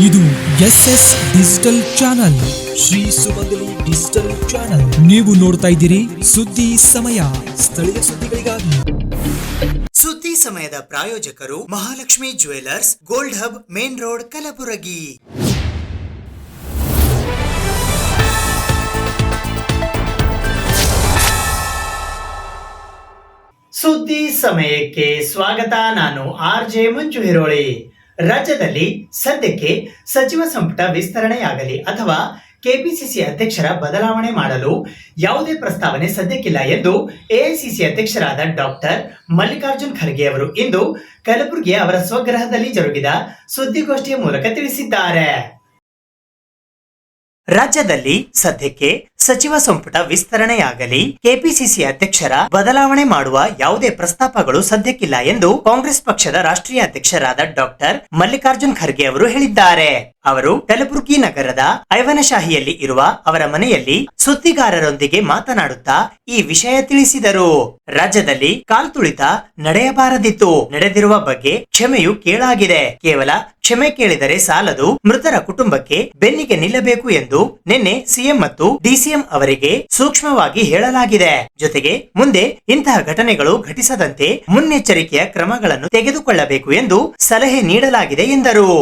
ಇದು SS digital channel, Shri ಸುಮಂಗಲಿ digital channel. ನೀವು ನೋಡ್ತಾ ಇದ್ದೀರಿ ಸುದ್ದಿ ಸಮಯ, ಸ್ಥಳೀಯ ಸುದ್ದಿಗಳಿಗಾಗಿ. ಸುದ್ದಿ ಸಮಯದ ಪ್ರಾಯೋಜಕರು Mahalakshmi jewellers, gold hub, main road, Kalaburagi. ಸುದ್ದಿ ಸಮಯಕ್ಕೆ ಸ್ವಾಗತ. ನಾನು RJ ಮಂಜು ಹಿರೋಳಿ. ರಾಜ್ಯದಲ್ಲಿ ಸದ್ಯಕ್ಕೆ ಸಚಿವ ಸಂಪುಟ ವಿಸ್ತರಣೆಯಾಗಲಿ ಅಥವಾ ಕೆಪಿಸಿಸಿ ಅಧ್ಯಕ್ಷರ ಬದಲಾವಣೆ ಮಾಡಲು ಯಾವುದೇ ಪ್ರಸ್ತಾವನೆ ಸದ್ಯಕ್ಕಿಲ್ಲ ಎಂದು ಎಐಸಿಸಿ ಅಧ್ಯಕ್ಷರಾದ ಡಾಕ್ಟರ್ ಮಲ್ಲಿಕಾರ್ಜುನ್ ಖರ್ಗೆ ಅವರು ಇಂದು ಕಲಬುರಗಿಯ ಅವರ ಸ್ವಗೃಹದಲ್ಲಿ ಜರುಗಿದ ಸುದ್ದಿಗೋಷ್ಠಿಯ ಮೂಲಕ ತಿಳಿಸಿದ್ದಾರೆ. ರಾಜ್ಯದಲ್ಲಿ ಸದ್ಯಕ್ಕೆ ಸಚಿವ ಸಂಪುಟ ವಿಸ್ತರಣೆಯಾಗಲಿ ಕೆಪಿಸಿಸಿ ಅಧ್ಯಕ್ಷರ ಬದಲಾವಣೆ ಮಾಡುವ ಯಾವುದೇ ಪ್ರಸ್ತಾಪಗಳು ಸದ್ಯಕ್ಕಿಲ್ಲ ಎಂದು ಕಾಂಗ್ರೆಸ್ ಪಕ್ಷದ ರಾಷ್ಟ್ರೀಯ ಅಧ್ಯಕ್ಷರಾದ ಡಾಕ್ಟರ್ ಮಲ್ಲಿಕಾರ್ಜುನ್ ಖರ್ಗೆ ಅವರು ಹೇಳಿದ್ದಾರೆ. ಅವರು ಕಲಬುರಗಿ ನಗರದ ಐವನಶಾಹಿಯಲ್ಲಿ ಇರುವ ಅವರ ಮನೆಯಲ್ಲಿ ಸುದ್ದಿಗಾರರೊಂದಿಗೆ ಮಾತನಾಡುತ್ತಾ ಈ ವಿಷಯ ತಿಳಿಸಿದರು. ರಾಜ್ಯದಲ್ಲಿ ಕಾಲ್ತುಳಿತ ನಡೆಯಬಾರದಿತ್ತು. ನಡೆದಿರುವ ಬಗ್ಗೆ ಕ್ಷಮೆಯು ಕೇಳಾಗಿದೆ. ಕೇವಲ ಕ್ಷಮೆ ಕೇಳಿದರೆ ಸಾಲದು, ಮೃತರ ಕುಟುಂಬಕ್ಕೆ ಬೆನ್ನಿಗೆ ನಿಲ್ಲಬೇಕು ಎಂದು ನಿನ್ನೆ ಸಿಎಂ ಮತ್ತು ಡಿಸಿಎಂ ಅವರಿಗೆ ಸೂಕ್ಷ್ಮವಾಗಿ ಹೇಳಲಾಗಿದೆ. ಜೊತೆಗೆ ಮುಂದೆ ಇಂತಹ ಘಟನೆಗಳು ಘಟಿಸದಂತೆ ಮುನ್ನೆಚ್ಚರಿಕೆಯ ಕ್ರಮಗಳನ್ನು ತೆಗೆದುಕೊಳ್ಳಬೇಕು ಎಂದು ಸಲಹೆ ನೀಡಲಾಗಿದೆ ಎಂದರು.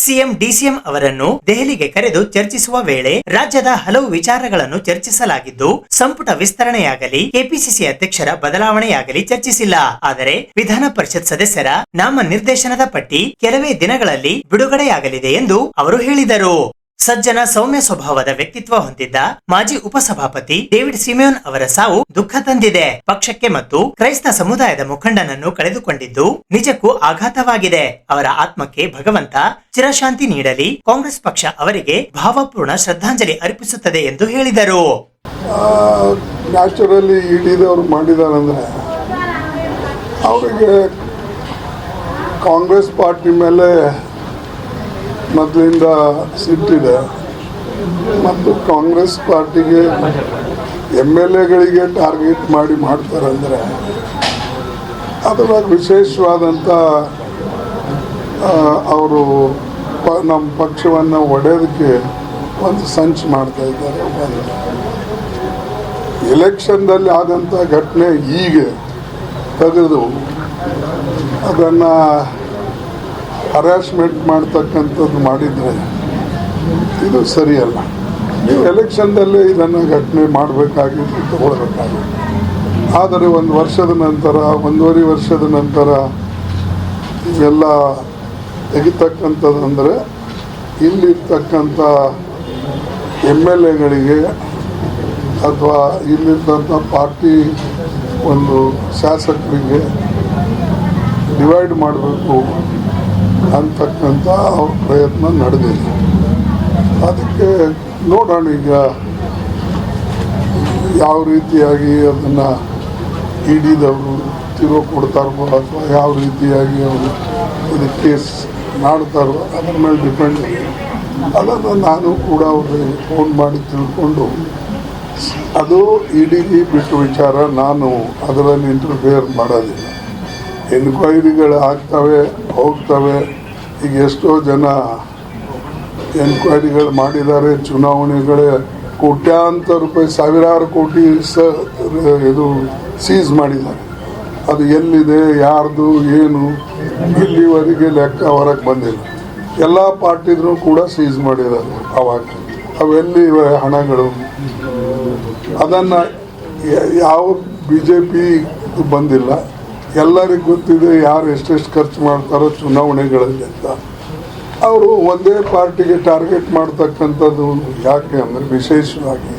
ಸಿಎಂ ಡಿಸಿಎಂ ಅವರನ್ನು ದೆಹಲಿಗೆ ಕರೆದು ಚರ್ಚಿಸುವ ವೇಳೆ ರಾಜ್ಯದ ಹಲವು ವಿಚಾರಗಳನ್ನು ಚರ್ಚಿಸಲಾಗಿದ್ದು, ಸಂಪುಟ ವಿಸ್ತರಣೆಯಾಗಲಿ ಕೆಪಿಸಿಸಿ ಅಧ್ಯಕ್ಷರ ಬದಲಾವಣೆಯಾಗಲಿ ಚರ್ಚಿಸಿಲ್ಲ. ಆದರೆ ವಿಧಾನ ಪರಿಷತ್ ಸದಸ್ಯರ ನಾಮ ನಿರ್ದೇಶನದ ಪಟ್ಟಿ ಕೆಲವೇ ದಿನಗಳಲ್ಲಿ ಬಿಡುಗಡೆಯಾಗಲಿದೆ ಎಂದು ಅವರು ಹೇಳಿದರು. ಸಜ್ಜನ ಸೌಮ್ಯ ಸ್ವಭಾವದ ವ್ಯಕ್ತಿತ್ವ ಹೊಂದಿದ್ದ ಮಾಜಿ ಉಪಸಭಾಪತಿ ಡೇವಿಡ್ ಸಿಮಿಯೋನ್ ಅವರ ಸಾವು ದುಃಖ ತಂದಿದೆ. ಪಕ್ಷಕ್ಕೆ ಮತ್ತು ಕ್ರೈಸ್ತ ಸಮುದಾಯದ ಮುಖಂಡನನ್ನು ಕಳೆದುಕೊಂಡಿದ್ದು ನಿಜಕ್ಕೂ ಆಘಾತವಾಗಿದೆ. ಅವರ ಆತ್ಮಕ್ಕೆ ಭಗವಂತ ಚಿರಶಾಂತಿ ನೀಡಲಿ. ಕಾಂಗ್ರೆಸ್ ಪಕ್ಷ ಅವರಿಗೆ ಭಾವಪೂರ್ಣ ಶ್ರದ್ಧಾಂಜಲಿ ಅರ್ಪಿಸುತ್ತದೆ ಎಂದು ಹೇಳಿದರು. ನ್ಯಾಚುರಲಿ ಇಡಿದವರು ಮಾಡಿದಾರಂದ್ರೆ ಅವರಿಗೆ ಕಾಂಗ್ರೆಸ್ ಪಾರ್ಟಿ ಮೇಲೆ ಮೊದಲಿಂದ ಸಿಟ್ಟಿದೆ ಮತ್ತು ಕಾಂಗ್ರೆಸ್ ಪಾರ್ಟಿಗೆ MLAಗಳಿಗೆ ಟಾರ್ಗೆಟ್ ಮಾಡಿ ಮಾಡ್ತಾರಂದರೆ ಅದರ ವಿಶೇಷವಾದಂಥ ಅವರು ನಮ್ಮ ಪಕ್ಷವನ್ನು ಒಡೆಯೋದಕ್ಕೆ ಒಂದು ಸಂಚು ಮಾಡ್ತಾ ಇದ್ದಾರೆ. ಎಲೆಕ್ಷನ್ದಲ್ಲಿ ಆದಂಥ ಘಟನೆ ಈಗ ತೆಗೆದು ಅದನ್ನು ಹರಾಸ್ಮೆಂಟ್ ಮಾಡ್ತಕ್ಕಂಥದ್ದು ಮಾಡಿದರೆ ಇದು ಸರಿಯಲ್ಲ. ನೀವು ಎಲೆಕ್ಷನ್ದಲ್ಲೇ ಇದನ್ನು ಘಟನೆ ಮಾಡಬೇಕಾಗಿತ್ತು, ತಗೊಳ್ಬೇಕಾಗಿತ್ತು. ಆದರೆ ಒಂದು ವರ್ಷದ ನಂತರ, 1.5 ವರ್ಷದ ನಂತರ ಇವೆಲ್ಲ ತೆಗಿತಕ್ಕಂಥದ್ದಂದರೆ ಇಲ್ಲಿರ್ತಕ್ಕಂಥ MLAಗಳಿಗೆ ಅಥವಾ ಇಲ್ಲಿರ್ತಂಥ ಪಾರ್ಟಿ ಒಂದು ಶಾಸಕರಿಗೆ ಡಿವೈಡ್ ಮಾಡಬೇಕು ಅಂತಕ್ಕಂಥ ಅವ್ರ ಪ್ರಯತ್ನ ನಡೆದಿದೆ. ಅದಕ್ಕೆ ನೋಡೋಣ ಈಗ ಯಾವ ರೀತಿಯಾಗಿ ಅದನ್ನು ಇಡಿದವರು ತಿರೋ ಕೊಡ್ತಾರೋ ಅಥವಾ ಯಾವ ರೀತಿಯಾಗಿ ಅವರು ಇದು ಕೇಸ್ ಮಾಡ್ತಾರೋ ಅದ್ರ ಮೇಲೆ ಡಿಪೆಂಡ್ ಇದೆ. ಅದನ್ನು ನಾನು ಕೂಡ ಅವ್ರಿಗೆ ಫೋನ್ ಮಾಡಿ ತಿಳ್ಕೊಂಡು ಅದು ಇಡಿಗೆ ಬಿಟ್ಟು ವಿಚಾರ, ನಾನು ಅದರಲ್ಲಿ ಇಂಟರ್ಫಿಯರ್ ಮಾಡೋದಿಲ್ಲ. ಎನ್ಕ್ವೈರಿಗಳು ಆಗ್ತವೆ ಹೋಗ್ತವೆ. ಈಗ ಎಷ್ಟೋ ಜನ ಎನ್ಕ್ವೈರಿಗಳು ಮಾಡಿದ್ದಾರೆ. ಚುನಾವಣೆಗಳೇ ಕೋಟ್ಯಾಂತರ ರೂಪಾಯಿ, ಸಾವಿರಾರು ಕೋಟಿ ಇದು ಸೀಸ್ ಮಾಡಿದ್ದಾರೆ. ಅದು ಎಲ್ಲಿದೆ, ಯಾರ್ದು, ಏನು ಇಲ್ಲಿವರೆಗೆ ಲೆಕ್ಕ ಹೊರಗೆ ಬಂದಿಲ್ಲ. ಎಲ್ಲ ಪಾರ್ಟಿದ್ರು ಕೂಡ ಸೀಸ್ ಮಾಡಿದ್ದಾರೆ. ಅವಾಗ ಅವೆಲ್ಲಿವೆ ಹಣಗಳು? ಅದನ್ನು ಯಾವ BJP ಬಂದಿಲ್ಲ. ಎಲ್ಲರಿಗೂ ಗೊತ್ತಿದೆ ಯಾರು ಎಷ್ಟೆಷ್ಟು ಖರ್ಚು ಮಾಡ್ತಾರೋ ಚುನಾವಣೆಗಳಲ್ಲಿ ಅಂತ. ಅವರು ಒಂದೇ ಪಾರ್ಟಿಗೆ ಟಾರ್ಗೆಟ್ ಮಾಡ್ತಕ್ಕಂಥದ್ದು ಯಾಕೆ ಅಂದರೆ ವಿಶೇಷವಾಗಿ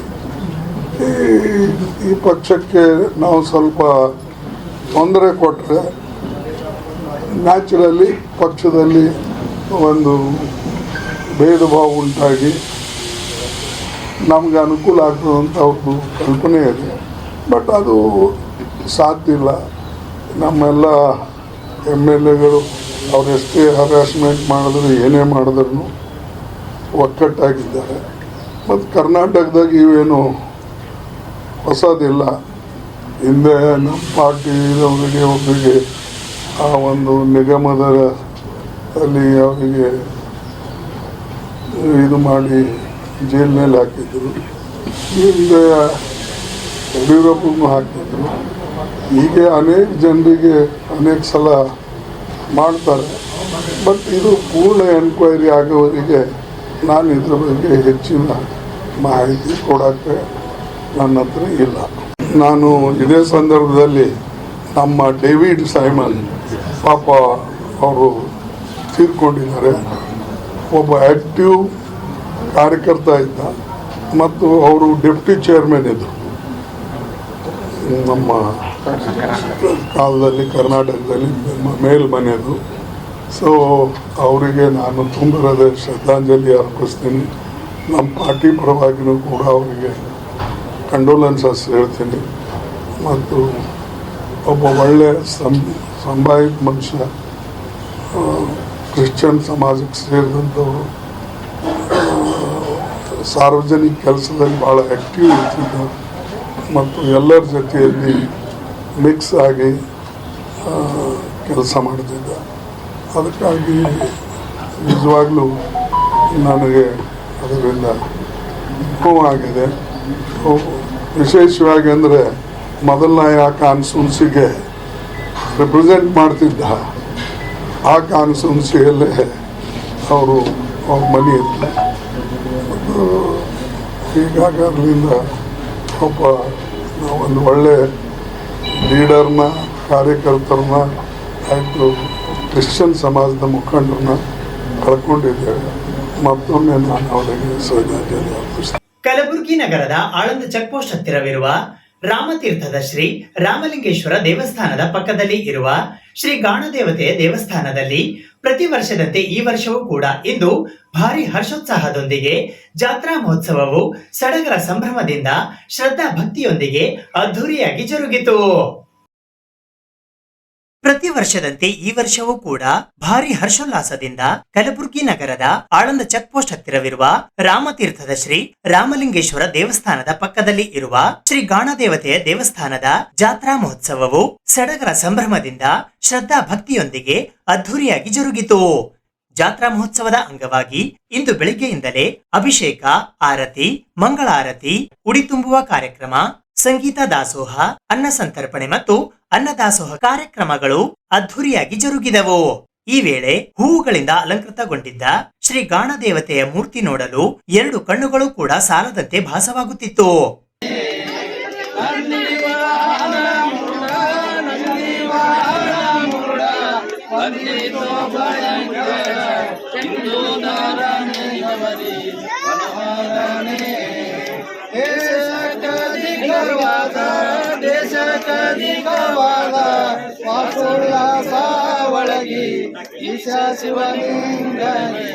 ಈ ಪಕ್ಷಕ್ಕೆ ನಾವು ಸ್ವಲ್ಪ ತೊಂದರೆ ಕೊಟ್ಟರೆ ನ್ಯಾಚುರಲಿ ಪಕ್ಷದಲ್ಲಿ ಒಂದು ಭೇದ ಭಾವ ಉಂಟಾಗಿ ನಮ್ಗೆ ಅನುಕೂಲ ಆಗ್ತದಂತ ಅವ್ರದ್ದು ಕಲ್ಪನೆ ಇದೆ. ಬಟ್ ಅದು ಸಾಧ್ಯ ಇಲ್ಲ. ನಮ್ಮೆಲ್ಲ MLAಗಳು ಅವರೆಷ್ಟೇ ಹರಾಸ್ಮೆಂಟ್ ಮಾಡಿದ್ರು ಏನೇ ಮಾಡಿದ್ರು ಒಕ್ಕಟ್ಟಾಗಿದ್ದಾರೆ. ಮತ್ತು ಕರ್ನಾಟಕದಾಗ ಇವೇನು ಹೊಸದಿಲ್ಲ. ಹಿಂದೆ ನಮ್ಮ ಪಾರ್ಟಿದವರಿಗೆ ಒಬ್ಬರಿಗೆ ಆ ಒಂದು ನಿಗಮದ ಅಲ್ಲಿ ಅವರಿಗೆ ಇದು ಮಾಡಿ ಜೈಲಿನಲ್ಲಿ ಹಾಕಿದ್ರು. ಹಿಂದೆ ಯಡಿಯೂರಪ್ಪನೂ ಹಾಕಿದ್ರು. ಹೀಗೆ ಅನೇಕ ಜನರಿಗೆ ಅನೇಕ ಸಲ ಮಾಡ್ತಾರೆ. ಬಟ್ ಇದು ಪೂರ್ಣ ಎನ್ಕ್ವೈರಿ ಆಗೋವರೆಗೆ ನಾನು ಇದ್ರ ಬಗ್ಗೆ ಹೆಚ್ಚಿನ ಮಾಹಿತಿ ಕೊಡೋಕ್ಕೆ ನನ್ನ ಹತ್ರ ಇಲ್ಲ. ನಾನು ಇದೇ ಸಂದರ್ಭದಲ್ಲಿ ನಮ್ಮ ಡೇವಿಡ್ ಸೈಮನ್ ಪಾಪ ಅವರು ತೀರ್ಕೊಂಡಿದ್ದಾರೆ. ಒಬ್ಬ ಆ್ಯಕ್ಟಿವ್ ಕಾರ್ಯಕರ್ತ ಇದ್ದ ಮತ್ತು ಅವರು ಡೆಪ್ಟಿ ಚೇರ್ಮನ್ ಇದ್ದರು ನಮ್ಮ ಕಾಲದಲ್ಲಿ ಕರ್ನಾಟಕದಲ್ಲಿ ಮೇಲ್ಮನೆಯದು. ಸೊ ಅವರಿಗೆ ನಾನು ತುಂಬರದ ಶ್ರದ್ಧಾಂಜಲಿ ಅರ್ಪಿಸ್ತೀನಿ. ನಮ್ಮ ಪಾರ್ಟಿ ಪರವಾಗಿಯೂ ಕೂಡ ಅವರಿಗೆ ಕಂಡೋಲೆನ್ಸಸ್ ಹೇಳ್ತೀನಿ. ಮತ್ತು ಒಬ್ಬ ಒಳ್ಳೆಯ ಸಂಭಾವಿತ ಮನುಷ್ಯ, ಕ್ರಿಶ್ಚಿಯನ್ ಸಮಾಜಕ್ಕೆ ಸೇರಿದಂಥವರು, ಸಾರ್ವಜನಿಕ ಕೆಲಸದಲ್ಲಿ ಭಾಳ ಆ್ಯಕ್ಟಿವ್ ಇರ್ತಿದ್ದರು ಮತ್ತು ಎಲ್ಲರ ಜೊತೆಯಲ್ಲಿ ಮಿಕ್ಸ್ ಆಗಿ ಕೆಲಸ ಮಾಡ್ತಿದ್ದ. ಅದಕ್ಕಾಗಿ ನಿಜವಾಗ್ಲೂ ನನಗೆ ಅದರಿಂದ ನೋವಾಗಿದೆ. ವಿಶೇಷವಾಗಿ ಅಂದರೆ ಮೊದಲನೆಯ ಕಾನ್ಸ್ಟಿಟ್ಯೂನ್ಸಿಗೆ ರೆಪ್ರೆಸೆಂಟ್ ಮಾಡ್ತಿದ್ದ ಆ ಕಾನ್ಸ್ಟಿಟ್ಯೂನ್ಸಿಯಲ್ಲೇ ಅವ್ರ ಮನೆ ಇತ್ತು. ಹೀಗಾಗಿ ಅದರಿಂದ ಒಬ್ಬ ಒಂದು ಒಳ್ಳೆ ಲೀಡರ್ನ, ಕಾರ್ಯಕರ್ತರನ್ನ, ಆಯಿತು ಕ್ರಿಶ್ಚಿಯನ್ ಸಮಾಜದ ಮುಖಂಡರನ್ನ ಕಳ್ಕೊಂಡಿದ್ದೇವೆ. ಮತ್ತೊಮ್ಮೆ ನಾನು ಅವರಿಗೆ ಶ್ರದ್ಧಾಂಜಲಿ ಅರ್ಪಿಸ್ತೇನೆ. ಕಲಬುರಗಿ ನಗರದ ಆಳಂದ ಚೆಕ್ ಪೋಸ್ಟ್ ಹತ್ತಿರವಿರುವ ರಾಮತೀರ್ಥದ ಶ್ರೀ ರಾಮಲಿಂಗೇಶ್ವರ ದೇವಸ್ಥಾನದ ಪಕ್ಕದಲ್ಲಿ ಇರುವ ಶ್ರೀ ಗಾಣದೇವತೆಯ ದೇವಸ್ಥಾನದಲ್ಲಿ ಪ್ರತಿ ವರ್ಷದಂತೆ ಈ ವರ್ಷವೂ ಕೂಡ ಇಂದು ಭಾರಿ ಹರ್ಷೋತ್ಸಾಹದೊಂದಿಗೆ ಜಾತ್ರಾ ಮಹೋತ್ಸವವು ಸಡಗರ ಸಂಭ್ರಮದಿಂದ ಶ್ರದ್ಧಾ ಭಕ್ತಿಯೊಂದಿಗೆ ಅದ್ಧೂರಿಯಾಗಿ ಜರುಗಿತು. ಪ್ರತಿ ವರ್ಷದಂತೆ ಈ ವರ್ಷವೂ ಕೂಡ ಭಾರಿ ಹರ್ಷೋಲ್ಲಾಸದಿಂದ ಕಲಬುರಗಿ ನಗರದ ಆಳಂದ ಚೆಕ್ ಪೋಸ್ಟ್ ಹತ್ತಿರವಿರುವ ರಾಮತೀರ್ಥದ ಶ್ರೀ ರಾಮಲಿಂಗೇಶ್ವರ ದೇವಸ್ಥಾನದ ಪಕ್ಕದಲ್ಲಿ ಇರುವ ಶ್ರೀ ಗಾಣದೇವತೆಯ ದೇವಸ್ಥಾನದ ಜಾತ್ರಾ ಮಹೋತ್ಸವವು ಸಡಗರ ಸಂಭ್ರಮದಿಂದ ಶ್ರದ್ಧಾ ಭಕ್ತಿಯೊಂದಿಗೆ ಅದ್ಧೂರಿಯಾಗಿ ಜರುಗಿತು. ಜಾತ್ರಾ ಮಹೋತ್ಸವದ ಅಂಗವಾಗಿ ಇಂದು ಬೆಳಿಗ್ಗೆಯಿಂದಲೇ ಅಭಿಷೇಕ, ಆರತಿ, ಮಂಗಳಾರತಿ, ಉಡಿ ತುಂಬುವ ಕಾರ್ಯಕ್ರಮ, ಸಂಗೀತ ದಾಸೋಹ, ಅನ್ನ ಸಂತರ್ಪಣೆ ಮತ್ತು ಅನ್ನದಾಸೋಹ ಕಾರ್ಯಕ್ರಮಗಳು ಅದ್ಧೂರಿಯಾಗಿ ಜರುಗಿದವು. ಈ ವೇಳೆ ಹೂವುಗಳಿಂದ ಅಲಂಕೃತಗೊಂಡಿದ್ದ ಶ್ರೀ ಗಾಣದೇವತೆಯ ಮೂರ್ತಿ ನೋಡಲು 2 ಕಣ್ಣುಗಳು ಕೂಡ ಸಾಲದಂತೆ ಭಾಸವಾಗುತ್ತಿತ್ತು. ಒಳಗಿ ಈಶಾ ಶಿವಲಿಂಗನೇ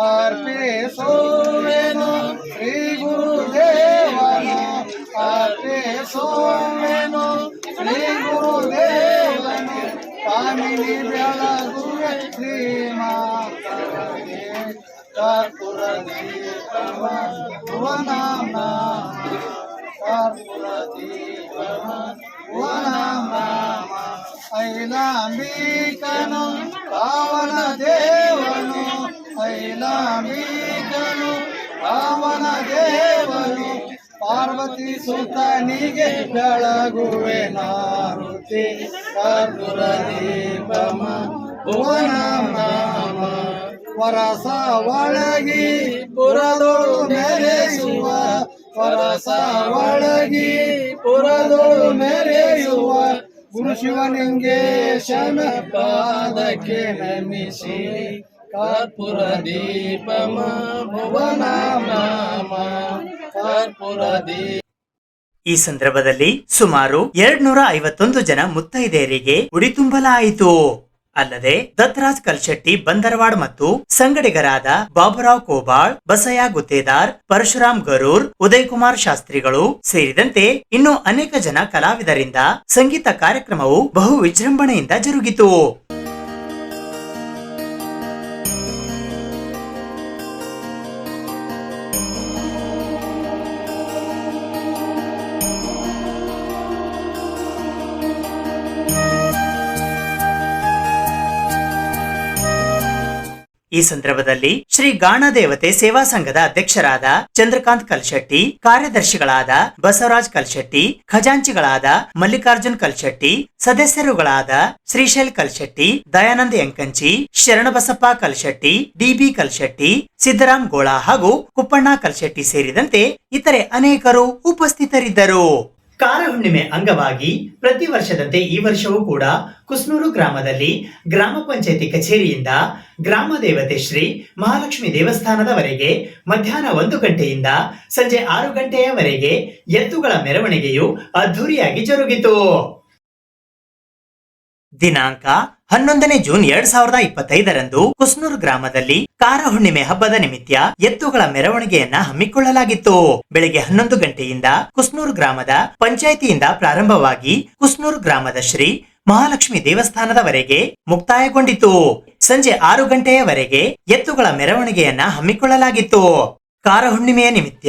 ಅರ್ಪಿಸೋವೇನು ಶ್ರೀ ಗುರುದೇವನು, ಅರ್ಪಿಸೋವೇನು ಶ್ರೀ ಗುರುದೇವನು, ಕಾಮಿನಿ ಬೆಳಗುವೆ ಶ್ರೀಮಾತೆ ಕರ್ಪೂರ ದೀಪವ ಭುವನಾಮ, ಕರ್ಪೂರ ದೀಪವ ಭುವನಾಮ, ಐಲಾಂಬಿಕನು ಪಾವನ ದೇವನು, ಐಲಾಂಬಿಕನು ಪಾವನ ದೇವನು, ಪಾರ್ವತಿ ಸುತನಿಗೆ ಬೆಳಗುವೆ ನಾರುತಿ, ಕರ್ಪೂರ ದೀಪಮ ಭುವನಾಮ, ವರಸ ಒಳಗಿ ಪುರದೋಳು ಮೆರೆಯುವ, ವರಸ ಒಳಗಿ ಪುರದೋಳು ಮೆರೆಯುವ, ಗುರು ಶಿವಲಿಂಗೇಶನ ಪಾದಕ್ಕೆ ನಮಿಸಿ, ಕರ್ಪೂರ ದೀಪಮ ಭುವನಾಮ, ಕರ್ಪೂರ ದೀಪ. ಈ ಸಂದರ್ಭದಲ್ಲಿ ಸುಮಾರು 251 ಜನ ಮುತ್ತೈದೆಯರಿಗೆ ಉಡಿ ತುಂಬಲಾಯಿತು. ಅಲ್ಲದೆ ದತ್ತರಾಜ್ ಕಲ್ಶೆಟ್ಟಿ ಬಂದರವಾಡ್ ಮತ್ತು ಸಂಗಡಿಗರಾದ ಬಾಬುರಾವ್ ಕೋಬಾಳ್, ಬಸಯ್ಯ ಗುತ್ತೇದಾರ್, ಪರಶುರಾಮ್ ಗರೂರ್, ಉದಯ್ ಕುಮಾರ್ ಶಾಸ್ತ್ರಿಗಳು ಸೇರಿದಂತೆ ಇನ್ನೂ ಅನೇಕ ಜನ ಕಲಾವಿದರಿಂದ ಸಂಗೀತ ಕಾರ್ಯಕ್ರಮವು ಬಹು ವಿಜೃಂಭಣೆಯಿಂದ ಜರುಗಿತು. ಈ ಸಂದರ್ಭದಲ್ಲಿ ಶ್ರೀ ಗಾಣದೇವತೆ ಸೇವಾ ಸಂಘದ ಅಧ್ಯಕ್ಷರಾದ ಚಂದ್ರಕಾಂತ್ ಕಲ್ಶೆಟ್ಟಿ, ಕಾರ್ಯದರ್ಶಿಗಳಾದ ಬಸವರಾಜ್ ಕಲ್ಶೆಟ್ಟಿ, ಖಜಾಂಚಿಗಳಾದ ಮಲ್ಲಿಕಾರ್ಜುನ್ ಕಲ್ಶೆಟ್ಟಿ, ಸದಸ್ಯರುಗಳಾದ ಶ್ರೀಶೈಲ್ ಕಲ್ಶೆಟ್ಟಿ, ದಯಾನಂದ್ ಯಂಕಂಚಿ, ಶರಣಬಸಪ್ಪ ಕಲ್ಶೆಟ್ಟಿ, ಡಿಬಿ ಕಲ್ಶೆಟ್ಟಿ, ಸಿದ್ದರಾಮ್ ಗೋಳ ಹಾಗೂ ಕುಪ್ಪಣ್ಣ ಕಲ್ಶೆಟ್ಟಿ ಸೇರಿದಂತೆ ಇತರೆ ಅನೇಕರು ಉಪಸ್ಥಿತರಿದ್ದರು. ಕಾರ ಹುಣ್ಣಿಮೆ ಅಂಗವಾಗಿ ಪ್ರತಿ ವರ್ಷದಂತೆ ಈ ವರ್ಷವೂ ಕೂಡ ಕುಸ್ನೂರು ಗ್ರಾಮದಲ್ಲಿ ಗ್ರಾಮ ಪಂಚಾಯಿತಿ ಕಚೇರಿಯಿಂದ ಗ್ರಾಮ ದೇವತೆ ಶ್ರೀ ಮಹಾಲಕ್ಷ್ಮಿ ದೇವಸ್ಥಾನದವರೆಗೆ ಮಧ್ಯಾಹ್ನ 1 ಗಂಟೆಯಿಂದ ಸಂಜೆ 6 ಗಂಟೆಯವರೆಗೆ ಎತ್ತುಗಳ ಮೆರವಣಿಗೆಯು ಅದ್ಧೂರಿಯಾಗಿ ಜರುಗಿತು. ದಿನಾಂಕ 11 ಜೂನ್ 2025ರಂದು ಕುಸ್ನೂರು ಗ್ರಾಮದಲ್ಲಿ ಕಾರ ಹುಣ್ಣಿಮೆ ಹಬ್ಬದ ನಿಮಿತ್ತ ಎತ್ತುಗಳ ಮೆರವಣಿಗೆಯನ್ನ ಹಮ್ಮಿಕೊಳ್ಳಲಾಗಿತ್ತು. ಬೆಳಗ್ಗೆ 11 ಗಂಟೆಯಿಂದ ಕುಸ್ನೂರು ಗ್ರಾಮದ ಪಂಚಾಯಿತಿಯಿಂದ ಪ್ರಾರಂಭವಾಗಿ ಕುಸ್ನೂರು ಗ್ರಾಮದ ಶ್ರೀ ಮಹಾಲಕ್ಷ್ಮಿ ದೇವಸ್ಥಾನದವರೆಗೆ ಮುಕ್ತಾಯಗೊಂಡಿತು. ಸಂಜೆ 6 ಗಂಟೆಯವರೆಗೆ ಎತ್ತುಗಳ ಮೆರವಣಿಗೆಯನ್ನ ಹಮ್ಮಿಕೊಳ್ಳಲಾಗಿತ್ತು. ಕಾರ ಹುಣ್ಣಿಮೆಯ ನಿಮಿತ್ತ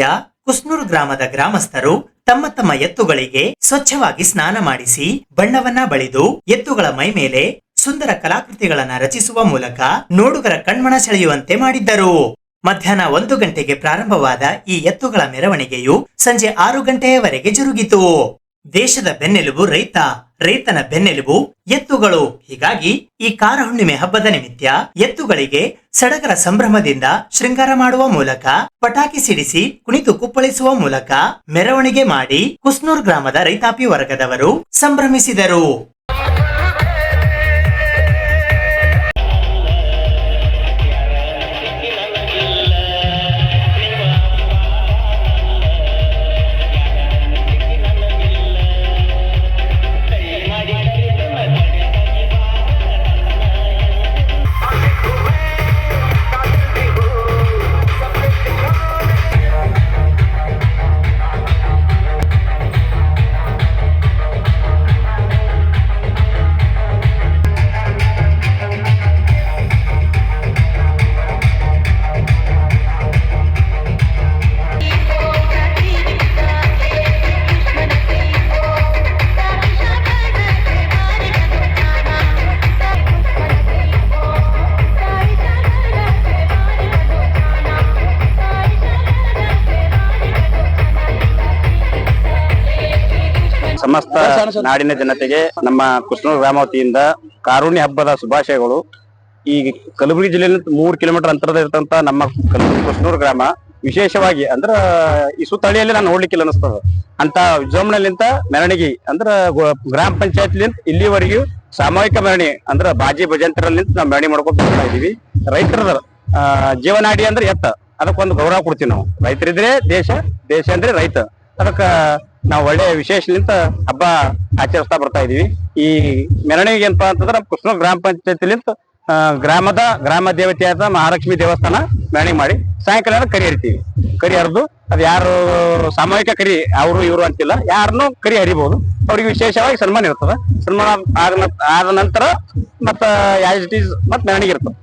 ಕುಸ್ನೂರು ಗ್ರಾಮದ ಗ್ರಾಮಸ್ಥರು ತಮ್ಮ ತಮ್ಮ ಎತ್ತುಗಳಿಗೆ ಸ್ವಚ್ಛವಾಗಿ ಸ್ನಾನ ಮಾಡಿಸಿ ಬಣ್ಣವನ್ನ ಬಳಿದು ಎತ್ತುಗಳ ಮೈ ಮೇಲೆ ಸುಂದರ ಕಲಾಕೃತಿಗಳನ್ನ ರಚಿಸುವ ಮೂಲಕ ನೋಡುಗರ ಕಣ್ಮನ ಸೆಳೆಯುವಂತೆ ಮಾಡಿದ್ದರು. ಮಧ್ಯಾಹ್ನ 1 ಗಂಟೆಗೆ ಪ್ರಾರಂಭವಾದ ಈ ಎತ್ತುಗಳ ಮೆರವಣಿಗೆಯು ಸಂಜೆ 6 ಗಂಟೆಯವರೆಗೆ ಜರುಗಿತು. ದೇಶದ ಬೆನ್ನೆಲುಬು ರೈತ, ರೈತನ ಬೆನ್ನೆಲುಬು ಎತ್ತುಗಳು. ಹೀಗಾಗಿ ಈ ಕಾರ ಹುಣ್ಣಿಮೆ ಹಬ್ಬದ ನಿಮಿತ್ತ ಎತ್ತುಗಳಿಗೆ ಸಡಗರ ಸಂಭ್ರಮದಿಂದ ಶೃಂಗಾರ ಮಾಡುವ ಮೂಲಕ ಪಟಾಕಿ ಸಿಡಿಸಿ ಕುಣಿತು ಕುಪ್ಪಳಿಸುವ ಮೂಲಕ ಮೆರವಣಿಗೆ ಮಾಡಿ ಕುಸ್ನೂರ್ ಗ್ರಾಮದ ರೈತಾಪಿ ವರ್ಗದವರು ಸಂಭ್ರಮಿಸಿದರು. ಸಮಸ್ತ ನಾಡಿನ ಜನತೆಗೆ ನಮ್ಮ ಕುಸ್ನೂರು ಗ್ರಾಮ ವತಿಯಿಂದ ಕಾರುಣ್ಯ ಹಬ್ಬದ ಶುಭಾಶಯಗಳು. ಈ ಕಲಬುರಗಿ ಜಿಲ್ಲೆಯಿಂದ 3 ಕಿಲೋಮೀಟರ್ ಅಂತರದ ಇರ್ತಂತ ನಮ್ಮ ಕುಸ್ನೂರು ಗ್ರಾಮ ವಿಶೇಷವಾಗಿ ಅಂದ್ರ ಈ ಸುತ್ತಳಿಯಲ್ಲಿ ನಾನು ನೋಡ್ಲಿಕ್ಕಿಲ್ಲ ಅನಿಸ್ತದ ಅಂತ ವಿಜೃಂಭಣೆಲಿಂತ ಮೆರವಣಿಗೆ ಅಂದ್ರ ಗ್ರಾಮ ಪಂಚಾಯತ್ಲಿಂತ ಇಲ್ಲಿವರೆಗೂ ಸಾಮೂಹಿಕ ಮೆರವಣಿಗೆ ಅಂದ್ರ ಬಾಜಿ ಭಜಂತರಲ್ಲಿಂತ ನಾವು ಮೆರವಣಿಗೆ ಮಾಡ್ಕೊಂಡು ಹೋಗ್ತಾ ಇದೀವಿ. ರೈತರ ಜೀವನಾಡಿ ಅಂದ್ರೆ ಎತ್ತ, ಅದಕ್ಕೊಂದು ಗೌರವ ಕೊಡ್ತೀವಿ ನಾವು. ರೈತರಿದ್ರೆ ದೇಶ, ದೇಶ ಅಂದ್ರೆ ರೈತ. ಅದಕ್ಕ ನಾವು ಒಳ್ಳೆ ವಿಶೇಷಲಿಂತ ಹಬ್ಬ ಆಚರಿಸ್ತಾ ಬರ್ತಾ ಇದೀವಿ. ಈ ಮೆರವಣಿಗೆ ಏನಪ್ಪಾ ಅಂತಂದ್ರೆ ಕುಸ್ನೂರು ಗ್ರಾಮ ಪಂಚಾಯತಿಲಿಂತ ಗ್ರಾಮ ದೇವತೆಯಾದ ಮಹಾಲಕ್ಷ್ಮಿ ದೇವಸ್ಥಾನ ಮೆರವಣಿಗೆ ಮಾಡಿ ಸಾಯಂಕಾಲ ಕರಿ ಹರಿತೀವಿ. ಕರಿ ಹರಿದು ಅದು ಯಾರು ಸಾಮೂಹಿಕ ಕರಿ ಅವರು ಇವರು ಅಂತಿಲ್ಲ, ಯಾರನ್ನು ಕರಿ ಹರಿಬಹುದು. ಅವ್ರಿಗೆ ವಿಶೇಷವಾಗಿ ಸನ್ಮಾನ ಇರ್ತದ. ಸನ್ಮಾನ ಆದ ನಂತರ ಮತ್ತ ಆಸ್ ಇಟ್ ಈಸ್ ಮತ್ ಮೆರವಣಿಗೆ ಇರ್ತದೆ,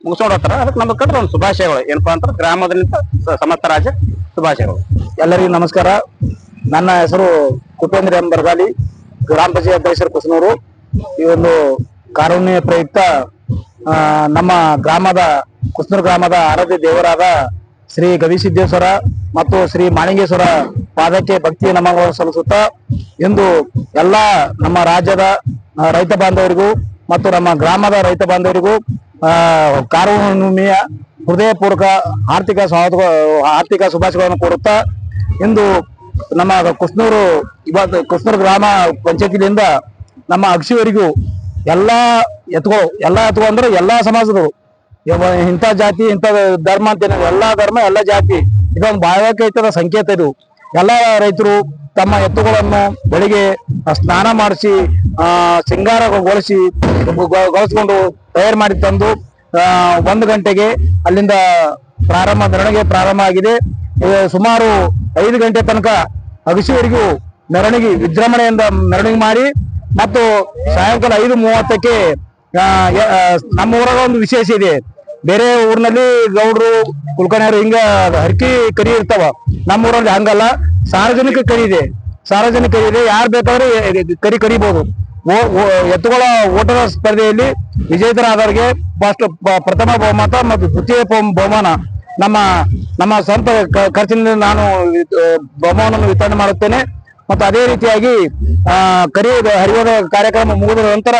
ಮುಗಿಸ್ಕೊಂಡು ಹೋಗ್ತಾರ. ಅದಕ್ಕೆ ನಮ್ಗೆ ಕಂಡ್ರೆ ಒಂದು ಶುಭಾಶಯಗಳು ಏನಪ್ಪಾ ಅಂತ ಗ್ರಾಮದಿಂದ ಸಮಸ್ತ ರಾಜ್ಯ ಶುಭಾಶಯಗಳು. ಎಲ್ಲರಿಗೂ ನಮಸ್ಕಾರ. ನನ್ನ ಹೆಸರು ಕುಪೇಂದ್ರ ಎಂ ಬರ್ಗಾಲಿ, ಗ್ರಾಮ ಪಂಚಾಯತ್ ಅಧ್ಯಕ್ಷರು ಕುಸ್ನೂರು. ಈ ಒಂದು ಕಾರುಣ್ಯ ಪ್ರಯುಕ್ತ ನಮ್ಮ ಗ್ರಾಮದ ಕುಸ್ನೂರು ಗ್ರಾಮದ ಆರಾಧ್ಯ ದೇವರಾದ ಶ್ರೀ ಗವಿಸಿದ್ದೇಶ್ವರ ಮತ್ತು ಶ್ರೀ ಮಾಣಿಂಗೇಶ್ವರ ಪಾದಕ್ಕೆ ಭಕ್ತಿ ನಮನಗಳನ್ನು ಸಲ್ಲಿಸುತ್ತಾ ಇಂದು ಎಲ್ಲ ನಮ್ಮ ರಾಜ್ಯದ ರೈತ ಬಾಂಧವರಿಗೂ ಮತ್ತು ನಮ್ಮ ಗ್ರಾಮದ ರೈತ ಬಾಂಧವರಿಗೂ ಕಾರುಣ್ಯಮೆಯ ಹೃದಯಪೂರ್ವಕ ಆರ್ಥಿಕ ಶುಭಾಶಯಗಳನ್ನು ಕೋರುತ್ತಾ ಇಂದು ನಮ್ಮ ಕುಸ್ನೂರು ಗ್ರಾಮ ಪಂಚಾಯತಿಯಿಂದ ನಮ್ಮ ಅಕ್ಷಿವರೆಗೂ ಎಲ್ಲಾ ಎತ್ಕೋ ಅಂದ್ರೆ ಎಲ್ಲಾ ಸಮಾಜದವರು, ಇಂಥ ಜಾತಿ ಇಂಥ ಧರ್ಮ ಅಂತ ಎಲ್ಲಾ ಧರ್ಮ ಎಲ್ಲಾ ಜಾತಿ ಇದೊಂದು ಭಾವೈಕ್ಯತೆಯ ಸಂಕೇತ. ಇದು ಎಲ್ಲಾ ರೈತರು ತಮ್ಮ ಎತ್ತುಗಳನ್ನು ಬೆಳಿಗ್ಗೆ ಸ್ನಾನ ಮಾಡಿಸಿ ಶೃಂಗಾರಗೊಳಿಸಿಕೊಂಡು ತಯಾರು ಮಾಡಿ ತಂದು 1 ಗಂಟೆಗೆ ಅಲ್ಲಿಂದ ಮೆರವಣಿಗೆ ಪ್ರಾರಂಭ ಆಗಿದೆ. ಸುಮಾರು 5 ಗಂಟೆ ತನಕ ಅಗಸಿವರೆಗೂ ಮೆರವಣಿಗೆ ವಿಜೃಂಭಣೆಯಿಂದ ಮೆರವಣಿಗೆ ಮಾಡಿ ಮತ್ತು ಸಾಯಂಕಾಲ 5:30ಕ್ಕೆ ನಮ್ಮ ಊರಾಗ ಒಂದು ವಿಶೇಷ ಇದೆ. ಬೇರೆ ಊರಿನಲ್ಲಿ ಗೌಡ್ರು ಕುಲ್ಕರ್ಣಿಯರು ಹಿಂಗ ಹರಕಿ ಕರಿ ಇರ್ತಾವ, ನಮ್ಮ ಊರಲ್ಲಿ ಹಂಗಲ್ಲ. ಸಾರ್ವಜನಿಕ ಕರಿ ಇದೆ. ಯಾರು ಬೇಕಾದ್ರೆ ಕರಿಬಹುದು. ಎತ್ತುಗಳ ಓಟದ ಸ್ಪರ್ಧೆಯಲ್ಲಿ ವಿಜೇತರಾದವರಿಗೆ ಪ್ರಥಮ ಬಹುಮತ ಮತ್ತು ದ್ವಿತೀಯ ಬಹುಮಾನ ನಮ್ಮ ಸ್ವಂತ ಖರ್ಚಿನಿಂದ ನಾನು ಬಹುಮಾನವನ್ನು ವಿತರಣೆ ಮಾಡುತ್ತೇನೆ. ಮತ್ತು ಅದೇ ರೀತಿಯಾಗಿ ಹರಿಯೋದ ಕಾರ್ಯಕ್ರಮ ಮುಗಿದ ನಂತರ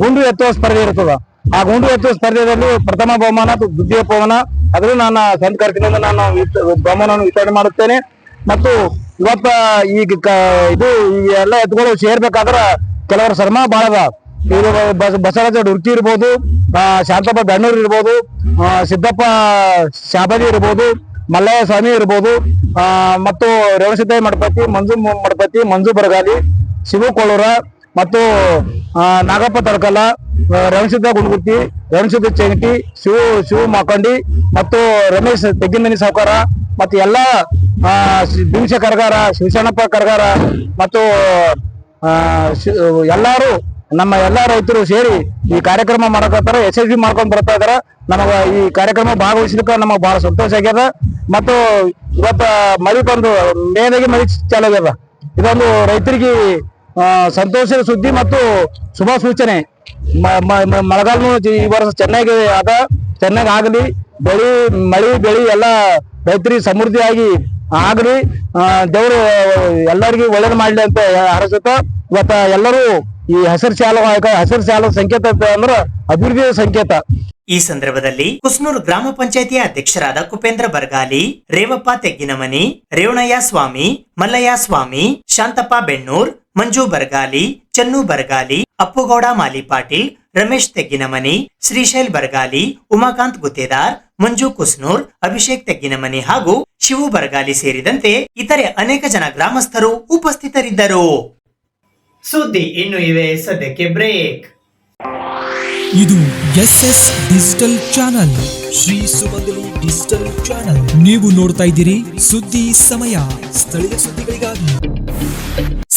ಗುಂಡು ಎತ್ತುವ ಸ್ಪರ್ಧೆ ಇರ್ತದ. ಆ ಗುಂಡು ಎತ್ತುವ ಸ್ಪರ್ಧೆಯಲ್ಲಿ ಪ್ರಥಮ ಬಹುಮಾನ ಮತ್ತು ದ್ವಿತೀಯ ಬಹುಮಾನ ಅದನ್ನು ನನ್ನ ಸ್ವಂತ ಖರ್ಚಿನಿಂದ ನಾನು ಬಹುಮಾನವನ್ನು ವಿತರಣೆ ಮಾಡುತ್ತೇನೆ. ಮತ್ತು ಇವತ್ತ ಇದು ಎಲ್ಲ ಎತ್ತುಗಳು ಸೇರ್ಬೇಕಾದ್ರ ಕೆಲವರ ಶ್ರಮ ಬಹಳ ಅದ. ಬಸವರಾಜ ಡುರ್ಕಿ ಇರ್ಬೋದು, ಶಾಂತಪ್ಪ ಬೆಣ್ಣೂರ್ ಇರ್ಬೋದು, ಸಿದ್ದಪ್ಪ ಶಾಬದಿ ಇರ್ಬೋದು, ಮಲ್ಲಯ್ಯ ಸ್ವಾಮಿ ಇರ್ಬೋದು, ಮತ್ತು ರೇವಣಸಿದ್ದಯ್ಯ ಮಡಪತಿ, ಮಂಜು ಬರಗಾಲಿ, ಶಿವು ಕೊಳ್ಳೂರ ಮತ್ತು ನಾಗಪ್ಪ ತಡಕಲ, ರೇವಣಸಿದ್ದ ಗುಂಡ್ಗುತ್ತಿ, ರೇವಣಸಿದ್ದ ಚೆಂಗಟಿ, ಶಿವು ಮಾಕೊಂಡಿ ಮತ್ತು ರಮೇಶ್ ತೆಗ್ಗಿನಮನಿ ಸಾವುಕಾರ ಮತ್ತು ಎಲ್ಲ ಭೀಮಶ ಕರಗಾರ, ಶಿವಶರಣಪ್ಪ ಕರಗಾರ ಮತ್ತು ಎಲ್ಲಾರು ನಮ್ಮ ಎಲ್ಲಾ ರೈತರು ಸೇರಿ ಈ ಕಾರ್ಯಕ್ರಮ ಮಾಡಕತ್ತಾರ. ಯಶಸ್ವಿ ಮಾಡ್ಕೊಂಡ್ ಬರ್ತಾ ಇದಾರ. ನಮಗ ಈ ಕಾರ್ಯಕ್ರಮ ಭಾಗವಹಿಸ್ಲಿಕ್ಕೆ ನಮಗ್ ಬಹಳ ಸಂತೋಷ ಆಗ್ಯದ. ಮತ್ತು ಇವತ್ತ ಮಳಿ ಬಂದು ಮೇದಾಗಿ ಮಳಿ ಚಾಲು ಆಗ್ಯದ. ಇದೊಂದು ರೈತರಿಗೆ ಸಂತೋಷದ ಸುದ್ದಿ ಮತ್ತು ಶುಭ ಸೂಚನೆ. ಮಳೆಗಾಲನು ಈ ವರ್ಷ ಚೆನ್ನಾಗಿ ಆಗಲಿ, ಮಳಿ ಬೆಳಿ ಎಲ್ಲ ರೈತರಿಗೆ ಸಮೃದ್ಧಿಯಾಗಿ ಆಗಲಿ, ದೇವರು ಎಲ್ಲರಿಗೂ ಒಳ್ಳೇದು ಮಾಡ್ಲಿ ಅಂತ ಹರಸುತ್ತ ಇವತ್ತ ಎಲ್ಲರೂ ಈ ಹಸಿರು ಶಾಲು ಸಂಕೇತ ಅಂದ್ರ ಅಭಿವೃದ್ಧಿಯ ಸಂಕೇತ. ಈ ಸಂದರ್ಭದಲ್ಲಿ ಕುಸ್ನೂರು ಗ್ರಾಮ ಪಂಚಾಯಿತಿಯ ಅಧ್ಯಕ್ಷರಾದ ಕುಪೇಂದ್ರ ಬರಗಾಲಿ, ರೇವಪ್ಪ ತೆಗ್ಗಿನಮನಿ, ರೇವಣಯ್ಯ ಸ್ವಾಮಿ, ಮಲ್ಲಯ್ಯ ಸ್ವಾಮಿ, ಶಾಂತಪ್ಪ ಬೆಣ್ಣೂರ್, ಮಂಜು ಬರಗಾಲಿ, ಚನ್ನು ಬರಗಾಲಿ, ಅಪ್ಪುಗೌಡ ಮಾಲಿ ಪಾಟೀಲ್, ರಮೇಶ್ ತೆಗ್ಗಿನಮನಿ, ಶ್ರೀಶೈಲ್ ಬರಗಾಲಿ, ಉಮಾಕಾಂತ್ ಗುತ್ತೇದಾರ್, ಮಂಜು ಕುಸ್ನೂರ್, ಅಭಿಷೇಕ್ ತೆಗ್ಗಿನಮನಿ ಹಾಗೂ ಶಿವು ಬರಗಾಲಿ ಸೇರಿದಂತೆ ಇತರೆ ಅನೇಕ ಜನ ಗ್ರಾಮಸ್ಥರು ಉಪಸ್ಥಿತರಿದ್ದರು. ಸುದ್ದಿ ಇನ್ನು ಇವೆ, ಸದ್ಯಕ್ಕೆ ಬ್ರೇಕ್. ಇದು SS ಡಿಜಿಟಲ್ ಚಾನಲ್, ಶ್ರೀ ಸುಮಂಗಲಿ ಡಿಜಿಟಲ್ ಚಾನಲ್. ನೀವು ನೋಡ್ತಾ ಇದ್ದೀರಿ ಸುದ್ದಿ ಸಮಯ, ಸ್ಥಳೀಯ ಸುದ್ದಿಗಳಿಗಾಗಿ.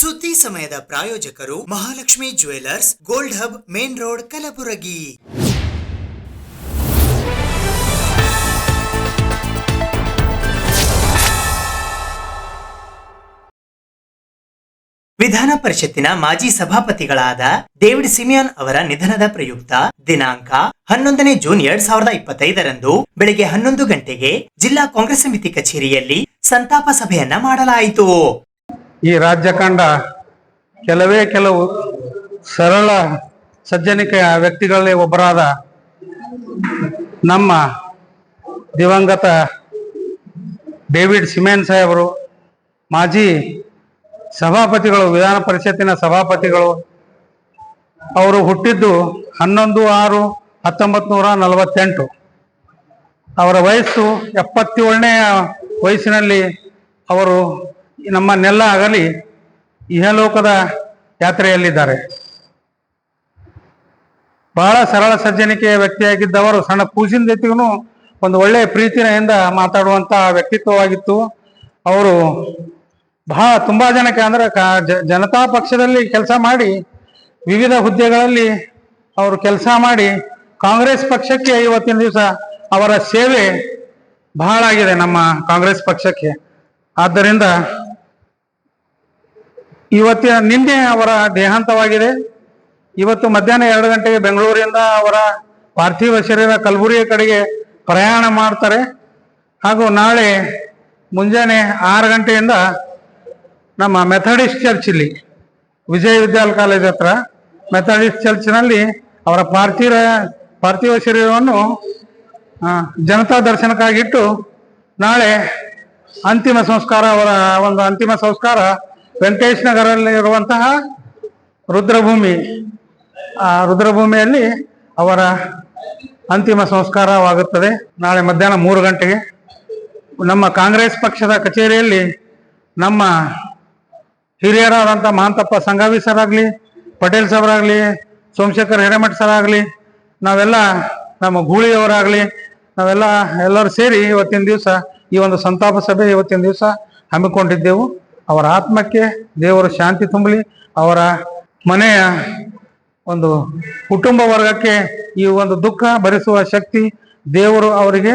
ಸುದ್ದಿ ಸಮಯದ ಪ್ರಾಯೋಜಕರು Mahalakshmi jewellers, gold hub, main road, Kalaburagi. ವಿಧಾನ ಪರಿಷತ್ತಿನ ಮಾಜಿ ಸಭಾಪತಿಗಳಾದ ಡೇವಿಡ್ ಸಿಮಿಯಾನ್ ಅವರ ನಿಧನದ ಪ್ರಯುಕ್ತ ದಿನಾಂಕ 11 ಜೂನ್ 2025ರಂದು ಬೆಳಗ್ಗೆ 11 ಗಂಟೆಗೆ ಜಿಲ್ಲಾ ಕಾಂಗ್ರೆಸ್ ಸಮಿತಿ ಕಚೇರಿಯಲ್ಲಿ ಸಂತಾಪ ಸಭೆಯನ್ನ ಮಾಡಲಾಯಿತು. ಈ ರಾಜ್ಯ ಕಂಡ ಕೆಲವು ಸರಳ ಸಜ್ಜನಿಕ ವ್ಯಕ್ತಿಗಳಲ್ಲಿ ಒಬ್ಬರಾದ ನಮ್ಮ ದಿವಂಗತ ಡೇವಿಡ್ ಸಿಮಿಯಾನ್ ಸಾಹೇಬರು, ಮಾಜಿ ಸಭಾಪತಿಗಳು, ವಿಧಾನ ಪರಿಷತ್ತಿನ ಸಭಾಪತಿಗಳು. ಅವರು ಹುಟ್ಟಿದ್ದು 11/6/1948. ಅವರ ವಯಸ್ಸು 77ನೇ ವಯಸ್ಸಿನಲ್ಲಿ ಅವರು ನಮ್ಮನ್ನೆಲ್ಲ ಅಗಲಿ ಇಹಲೋಕದ ಯಾತ್ರೆಯಲ್ಲಿದ್ದಾರೆ. ಬಹಳ ಸರಳ ಸಜ್ಜನಿಕೆಯ ವ್ಯಕ್ತಿಯಾಗಿದ್ದವರು. ಸಣ್ಣ ಕೂಸಿನ ಜೊತೆಗೂ ಒಂದು ಒಳ್ಳೆಯ ಪ್ರೀತಿಯಿಂದ ಮಾತಾಡುವಂತ ವ್ಯಕ್ತಿತ್ವವಾಗಿತ್ತು. ಅವರು ತುಂಬಾ ಜನಕ್ಕೆ ಅಂದ್ರೆ ಜನತಾ ಪಕ್ಷದಲ್ಲಿ ಕೆಲಸ ಮಾಡಿ, ವಿವಿಧ ಹುದ್ದೆಗಳಲ್ಲಿ ಅವರು ಕೆಲಸ ಮಾಡಿ, ಕಾಂಗ್ರೆಸ್ ಪಕ್ಷಕ್ಕೆ ಇವತ್ತಿನ ದಿವಸ ಅವರ ಸೇವೆ ಬಹಳ ಆಗಿದೆ ನಮ್ಮ ಕಾಂಗ್ರೆಸ್ ಪಕ್ಷಕ್ಕೆ. ಆದ್ದರಿಂದ ನಿನ್ನೆ ಅವರ ದೇಹಾಂತವಾಗಿದೆ. ಇವತ್ತು ಮಧ್ಯಾಹ್ನ 2 ಗಂಟೆಗೆ ಬೆಂಗಳೂರಿನಿಂದ ಅವರ ಪಾರ್ಥಿವ ಶರೀರ ಕಲಬುರಗಿ ಕಡೆಗೆ ಪ್ರಯಾಣ ಮಾಡ್ತಾರೆ. ಹಾಗೂ ನಾಳೆ ಮುಂಜಾನೆ 6 ಗಂಟೆಯಿಂದ ನಮ್ಮ ಮೆಥಡಿಸ್ಟ್ ಚರ್ಚ್ ವಿಜಯ ವಿದ್ಯಾಲಯ ಕಾಲೇಜ್ ಹತ್ರ ಮೆಥಡಿಸ್ಟ್ ಚರ್ಚ್ನಲ್ಲಿ ಅವರ ಪಾರ್ಥಿವ ಶರೀರವನ್ನು ಜನತಾ ದರ್ಶನಕ್ಕಾಗಿಟ್ಟು ನಾಳೆ ಅಂತಿಮ ಸಂಸ್ಕಾರ, ಅವರ ಒಂದು ಅಂತಿಮ ಸಂಸ್ಕಾರ ವೆಂಕಟೇಶ್ ನಗರಲ್ಲಿ ಇರುವಂತಹ ರುದ್ರಭೂಮಿಯಲ್ಲಿ ಅವರ ಅಂತಿಮ ಸಂಸ್ಕಾರವಾಗುತ್ತದೆ. ನಾಳೆ ಮಧ್ಯಾಹ್ನ 3 ಗಂಟೆಗೆ ನಮ್ಮ ಕಾಂಗ್ರೆಸ್ ಪಕ್ಷದ ಕಚೇರಿಯಲ್ಲಿ ನಮ್ಮ ಹಿರಿಯರಾದಂಥ ಮಹಾಂತಪ್ಪ ಸಂಘವಿ ಸರ್ ಆಗಲಿ, ಪಟೇಲ್ ಸಾಹೇಬರಾಗಲಿ, ಸೋಮಶೇಖರ್ ಹಿರೇಮಠ ಸರ್ ಆಗಲಿ, ನಾವೆಲ್ಲ ನಮ್ಮ ಗೂಳಿಯವರಾಗಲಿ, ಎಲ್ಲರೂ ಸೇರಿ ಇವತ್ತಿನ ದಿವಸ ಈ ಒಂದು ಸಂತಾಪ ಸಭೆ ಇವತ್ತಿನ ದಿವಸ ಹಮ್ಮಿಕೊಂಡಿದ್ದೆವು. ಅವರ ಆತ್ಮಕ್ಕೆ ದೇವರು ಶಾಂತಿ ತುಂಬಲಿ. ಅವರ ಮನೆಯ ಒಂದು ಕುಟುಂಬ ವರ್ಗಕ್ಕೆ ಈ ಒಂದು ದುಃಖ ಭರಿಸುವ ಶಕ್ತಿ ದೇವರು ಅವರಿಗೆ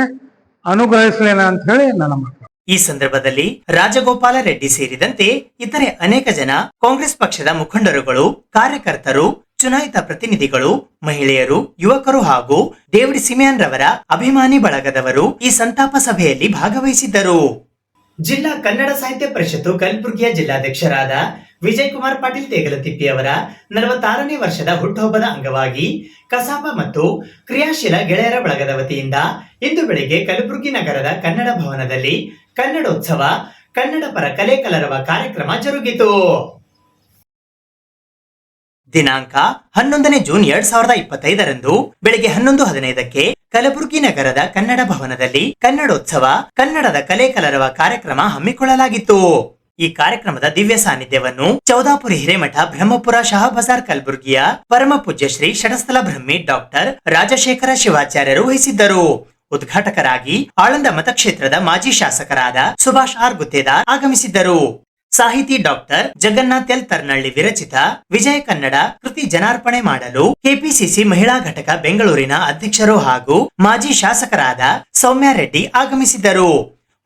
ಅನುಗ್ರಹಿಸಲೇನ ಅಂತ ಹೇಳಿ ನನ್ನ ಮಾತು. ಈ ಸಂದರ್ಭದಲ್ಲಿ ರಾಜಗೋಪಾಲ ರೆಡ್ಡಿ ಸೇರಿದಂತೆ ಇತರೆ ಅನೇಕ ಜನ ಕಾಂಗ್ರೆಸ್ ಪಕ್ಷದ ಮುಖಂಡರುಗಳು, ಕಾರ್ಯಕರ್ತರು, ಚುನಾಯಿತ ಪ್ರತಿನಿಧಿಗಳು, ಮಹಿಳೆಯರು, ಯುವಕರು ಹಾಗೂ ಡೇವಿಡ್ ಸಿಮಿಯನ್ ರವರ ಅಭಿಮಾನಿ ಬಳಗದವರು ಈ ಸಂತಾಪ ಸಭೆಯಲ್ಲಿ ಭಾಗವಹಿಸಿದ್ದರು. ಜಿಲ್ಲಾ ಕನ್ನಡ ಸಾಹಿತ್ಯ ಪರಿಷತ್ತು ಕಲಬುರಗಿಯ ಜಿಲ್ಲಾಧ್ಯಕ್ಷರಾದ ವಿಜಯ್ ಕುಮಾರ್ ಪಾಟೀಲ್ ತೇಗಲತಿಪ್ಪಿ ಅವರ 46ನೇ ವರ್ಷದ ಹುಟ್ಟುಹಬ್ಬದ ಅಂಗವಾಗಿ ಕಸಾಪ ಮತ್ತು ಕ್ರಿಯಾಶೀಲ ಗೆಳೆಯರ ಬಳಗದ ವತಿಯಿಂದ ಇಂದು ಬೆಳಿಗ್ಗೆ ಕಲಬುರಗಿ ನಗರದ ಕನ್ನಡ ಭವನದಲ್ಲಿ ಕನ್ನಡೋತ್ಸವ ಕನ್ನಡ ಪರ ಕಲೆ ಕಲರವ ಕಾರ್ಯಕ್ರಮ ಜರುಗಿತು. ದಿನಾಂಕ 11 ಜೂನ್ 2025ರಂದು ಬೆಳಗ್ಗೆ 11:15ಕ್ಕೆ ಕಲಬುರಗಿ ನಗರದ ಕನ್ನಡ ಭವನದಲ್ಲಿ ಕನ್ನಡೋತ್ಸವ ಕನ್ನಡದ ಕಲೆ ಕಲರವ ಕಾರ್ಯಕ್ರಮ ಹಮ್ಮಿಕೊಳ್ಳಲಾಗಿತ್ತು. ಈ ಕಾರ್ಯಕ್ರಮದ ದಿವ್ಯ ಸಾನ್ನಿಧ್ಯವನ್ನು ಚೌದಾಪುರಿ ಹಿರೇಮಠ ಬ್ರಹ್ಮಪುರ ಶಹಬಜಾರ್ ಕಲಬುರಗಿಯ ಪರಮ ಪೂಜ್ಯ ಶ್ರೀ ಷಡಸ್ಥಲ ಬ್ರಹ್ಮಿ ಡಾಕ್ಟರ್ ರಾಜಶೇಖರ ಶಿವಾಚಾರ್ಯರು ವಹಿಸಿದ್ದರು. ಉದ್ಘಾಟಕರಾಗಿ ಆಳಂದ ಮತಕ್ಷೇತ್ರದ ಮಾಜಿ ಶಾಸಕರಾದ ಸುಭಾಷ್ ಆರ್ ಗುತ್ತೇದಾರ್ ಆಗಮಿಸಿದ್ದರು. ಸಾಹಿತಿ ಡಾಕ್ಟರ್ ಜಗನ್ನಾಥ್ ಎಲ್ ತರ್ನಳ್ಳಿ ವಿರಚಿತ ವಿಜಯ ಕನ್ನಡ ಕೃತಿ ಜನಾರ್ಪಣೆ ಮಾಡಲು ಕೆಪಿಸಿಸಿ ಮಹಿಳಾ ಘಟಕ ಬೆಂಗಳೂರಿನ ಅಧ್ಯಕ್ಷರು ಹಾಗೂ ಮಾಜಿ ಶಾಸಕರಾದ ಸೌಮ್ಯ ರೆಡ್ಡಿ ಆಗಮಿಸಿದ್ದರು.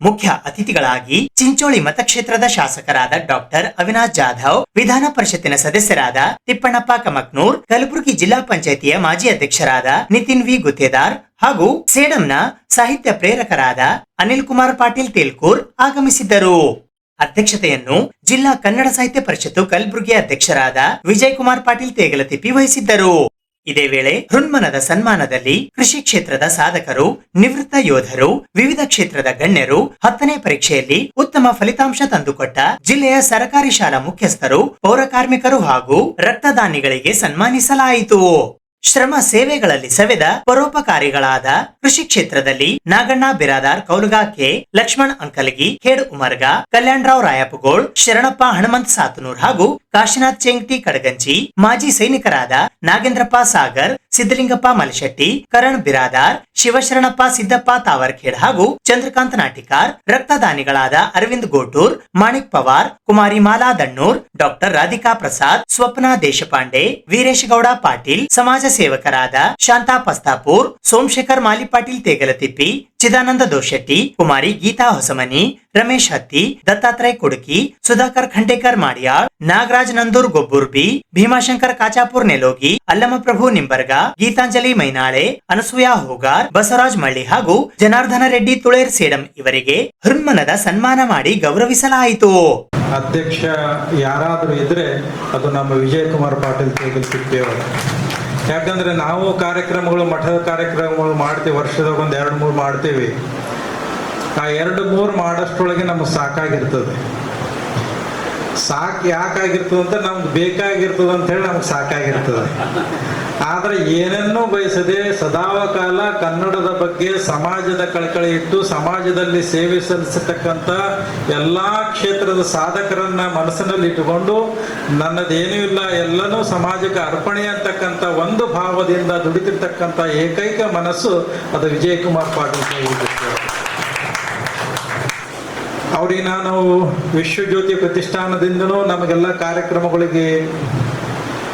ಮುಖ್ಯ ಅತಿಥಿಗಳಾಗಿ ಚಿಂಚೋಳಿ ಮತಕ್ಷೇತ್ರದ ಶಾಸಕರಾದ ಡಾಕ್ಟರ್ ಅವಿನಾಶ್ ಜಾಧವ್, ವಿಧಾನ ಪರಿಷತ್ತಿನ ಸದಸ್ಯರಾದ ತಿಪ್ಪಣ್ಣಪ್ಪ ಕಮಕ್ನೂರ್, ಕಲಬುರಗಿ ಜಿಲ್ಲಾ ಪಂಚಾಯಿತಿಯ ಮಾಜಿ ಅಧ್ಯಕ್ಷರಾದ ನಿತಿನ್ ವಿ ಗುತ್ತೇದಾರ್ ಹಾಗೂ ಸೇಡಂನ ಸಾಹಿತ್ಯ ಪ್ರೇರಕರಾದ ಅನಿಲ್ ಕುಮಾರ್ ಪಾಟೀಲ್ ತೇಲ್ಕೂರ್ ಆಗಮಿಸಿದ್ದರು. ಅಧ್ಯಕ್ಷತೆಯನ್ನು ಜಿಲ್ಲಾ ಕನ್ನಡ ಸಾಹಿತ್ಯ ಪರಿಷತ್ತು ಕಲಬುರಗಿ ಅಧ್ಯಕ್ಷರಾದ ವಿಜಯ್ ಕುಮಾರ್ ಪಾಟೀಲ್ ತೇಗಲತಿಪ್ಪಿ ವಹಿಸಿದ್ದರು. ಇದೇ ವೇಳೆ ಹೃನ್ಮನದ ಸನ್ಮಾನದಲ್ಲಿ ಕೃಷಿ ಕ್ಷೇತ್ರದ ಸಾಧಕರು, ನಿವೃತ್ತ ಯೋಧರು, ವಿವಿಧ ಕ್ಷೇತ್ರದ ಗಣ್ಯರು, 10ನೇ ಪರೀಕ್ಷೆಯಲ್ಲಿ ಉತ್ತಮ ಫಲಿತಾಂಶ ತಂದುಕೊಟ್ಟ ಜಿಲ್ಲೆಯ ಸರ್ಕಾರಿ ಶಾಲಾ ಮುಖ್ಯಸ್ಥರು, ಪೌರ ಕಾರ್ಮಿಕರು ಹಾಗೂ ರಕ್ತದಾನಿಗಳಿಗೆ ಸನ್ಮಾನಿಸಲಾಯಿತು. ಶ್ರಮ ಸೇವೆಗಳಲ್ಲಿ ಸವೆದ ಪರೋಪಕಾರಿಗಳಾದ ಕೃಷಿ ಕ್ಷೇತ್ರದಲ್ಲಿ ನಾಗಣ್ಣ ಬಿರಾದಾರ್ ಕೌಲಗಾಕೆ, ಲಕ್ಷ್ಮಣ್ ಅಂಕಲಗಿ, ಖೇಡ್ ಉಮರ್ಗಾ, ಕಲ್ಯಾಣರಾವ್ ರಾಯಪಗೋಳ್, ಶರಣಪ್ಪ ಹನುಮಂತ್ ಸಾತನೂರ್ ಹಾಗೂ ಕಾಶಿನಾಥ್ ಚೆಂಗ್ಟಿ ಕಡಗಂಚಿ, ಮಾಜಿ ಸೈನಿಕರಾದ ನಾಗೇಂದ್ರಪ್ಪ ಸಾಗರ್, ಸಿದ್ದಲಿಂಗಪ್ಪ ಮಲಶೆಟ್ಟಿ, ಕರಣ್ ಬಿರಾದಾರ್, ಶಿವಶರಣಪ್ಪ ಸಿದ್ದಪ್ಪ ತಾವರ್ಖೇಡ್ ಹಾಗೂ ಚಂದ್ರಕಾಂತ್ ನಾಟಿಕಾರ್, ರಕ್ತದಾನಿಗಳಾದ ಅರವಿಂದ್ ಗೋಟೂರ್, ಮಾಣಿಕ್ ಪವಾರ್, ಕುಮಾರಿ ಮಾಲಾ ದಣ್ಣೂರ್, ಡಾಕ್ಟರ್ ರಾಧಿಕಾ ಪ್ರಸಾದ್, ಸ್ವಪ್ನ ದೇಶಪಾಂಡೆ, ವೀರೇಶ್ ಗೌಡ ಪಾಟೀಲ್, ಸಮಾಜ ಸೇವಕರಾದ ಶಾಂತಾ ಪಸ್ತಾಪುರ್, ಸೋಮಶೇಖರ್ ಮಾಲಿ ಪಾಟೀಲ್ ತೇಗಲತಿಪ್ಪಿ, ಚಿದಾನಂದ ದೋಶೆಟ್ಟಿ, ಕುಮಾರಿ ಗೀತಾ ಹೊಸಮನಿ, ರಮೇಶ್ ಹತ್ತಿ, ದತ್ತಾತ್ರೇಯ ಕುಡುಕಿ, ಸುಧಾಕರ್ ಖಂಡೇಕರ್ ಮಾಡಿಯಾಳ್, ನಾಗರಾಜ್ ನಂದೂರ್ ಗೊಬ್ಬುರ್ಬಿ, ಭೀಮಾಶಂಕರ್ ಕಾಚಾಪುರ್ ನೆಲೋಗಿ, ಅಲ್ಲಮಪ್ರಭು ನಿಂಬರ್ಗ, ಗೀತಾಂಜಲಿ ಮೈನಾಳೆ, ಅನಸೂಯ ಹೋಗಾರ್, ಬಸವರಾಜ್ ಮಳ್ಳಿ ಹಾಗೂ ಜನಾರ್ದನ ರೆಡ್ಡಿ ತುಳೇರ್ ಸೇಡಂ ಇವರಿಗೆ ಹೃನ್ಮನದ ಸನ್ಮಾನ ಮಾಡಿ ಗೌರವಿಸಲಾಯಿತು. ಅಧ್ಯಕ್ಷ ಯಾರಾದರೂ ಇದ್ರೆ ಅದು ನಮ್ಮ ವಿಜಯ್ ಕುಮಾರ್ ಪಾಟೀಲ್ ತೇಗಲತಿಪ್ಪಿ ಅವರು. ಯಾಕಂದ್ರೆ ನಾವು ಕಾರ್ಯಕ್ರಮಗಳು, ಮಠದ ಕಾರ್ಯಕ್ರಮಗಳು ಮಾಡ್ತೀವಿ, ವರ್ಷದಾಗ ಒಂದು 2-3 ಮಾಡ್ತೀವಿ. ಆ 2-3 ಮಾಡೋಷ್ಟ್ರೊಳಗೆ ನಮ್ಗೆ ಸಾಕಾಗಿರ್ತದೆ. ಯಾಕಾಗಿರ್ತದೆ ಅಂತ ನಮ್ಗೆ ಬೇಕಾಗಿರ್ತದೆ ಅಂತ ಹೇಳಿ ನಮ್ಗೆ ಸಾಕಾಗಿರ್ತದೆ. ಆದ್ರೆ ಏನನ್ನೂ ಬಯಸದೆ ಸದಾವಕಾಲ ಕನ್ನಡದ ಬಗ್ಗೆ ಸಮಾಜದ ಕಳಕಳಿ ಇಟ್ಟು ಸಮಾಜದಲ್ಲಿ ಸೇವೆ ಸಲ್ಲಿಸತಕ್ಕಂಥ ಎಲ್ಲಾ ಕ್ಷೇತ್ರದ ಸಾಧಕರನ್ನ ಮನಸ್ಸಿನಲ್ಲಿ ಇಟ್ಟುಕೊಂಡು ನನ್ನದೇನೂ ಇಲ್ಲ ಎಲ್ಲನೂ ಸಮಾಜಕ್ಕೆ ಅರ್ಪಣೆ ಅಂತಕ್ಕಂಥ ಒಂದು ಭಾವದಿಂದ ದುಡಿತಿರ್ತಕ್ಕಂಥ ಏಕೈಕ ಮನಸ್ಸು ಅದು ವಿಜಯ್ ಕುಮಾರ್ ಪಾಟೀಲ್. ಅವ್ರಿಗೆ ನಾನು ವಿಶ್ವಜ್ಯೋತಿ ಪ್ರತಿಷ್ಠಾನದಿಂದನೂ ನಮಗೆಲ್ಲ ಕಾರ್ಯಕ್ರಮಗಳಿಗೆ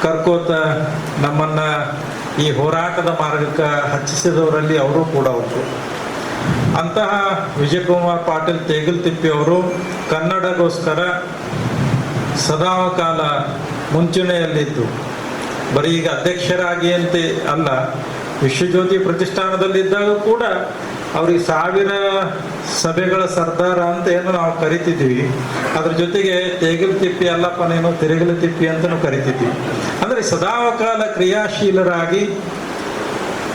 ಕರ್ಕೋತ ನಮ್ಮನ್ನ ಈ ಹೋರಾಟದ ಮಾರ್ಗಕ್ಕೆ ಹಚ್ಚಿಸಿದವರಲ್ಲಿ ಅವರು ಕೂಡ ಒಬ್ಬರು. ಅಂತಹ ವಿಜಯಕುಮಾರ್ ಪಾಟೀಲ್ ತೇಗಲತಿಪ್ಪಿ ಅವರು ಕನ್ನಡಗೋಸ್ಕರ ಸದಾಕಾಲ ಮುಂಚೂಣಿಯಲ್ಲಿದ್ದು, ಬರೀ ಈಗ ಅಧ್ಯಕ್ಷರಾಗಿ ಅಂತ ಅಲ್ಲ, ವಿಶ್ವಜ್ಯೋತಿ ಪ್ರತಿಷ್ಠಾನದಲ್ಲಿದ್ದಾಗ ಕೂಡ ಅವ್ರಿಗೆ 1000 ಸಭೆಗಳ ಸರ್ದಾರ ಅಂತ ಏನು ನಾವು ಕರಿತಿದ್ವಿ. ಅದ್ರ ಜೊತೆಗೆ ತೇಗಲತಿಪ್ಪಿ ಅಲ್ಲಪ್ಪ ನೀನು ತಿರುಗಲತಿಪ್ಪಿ ಅಂತಲೂ ಕರಿತಿದ್ವಿ. ಅಂದ್ರೆ ಸದಾಕಾಲ ಕ್ರಿಯಾಶೀಲರಾಗಿ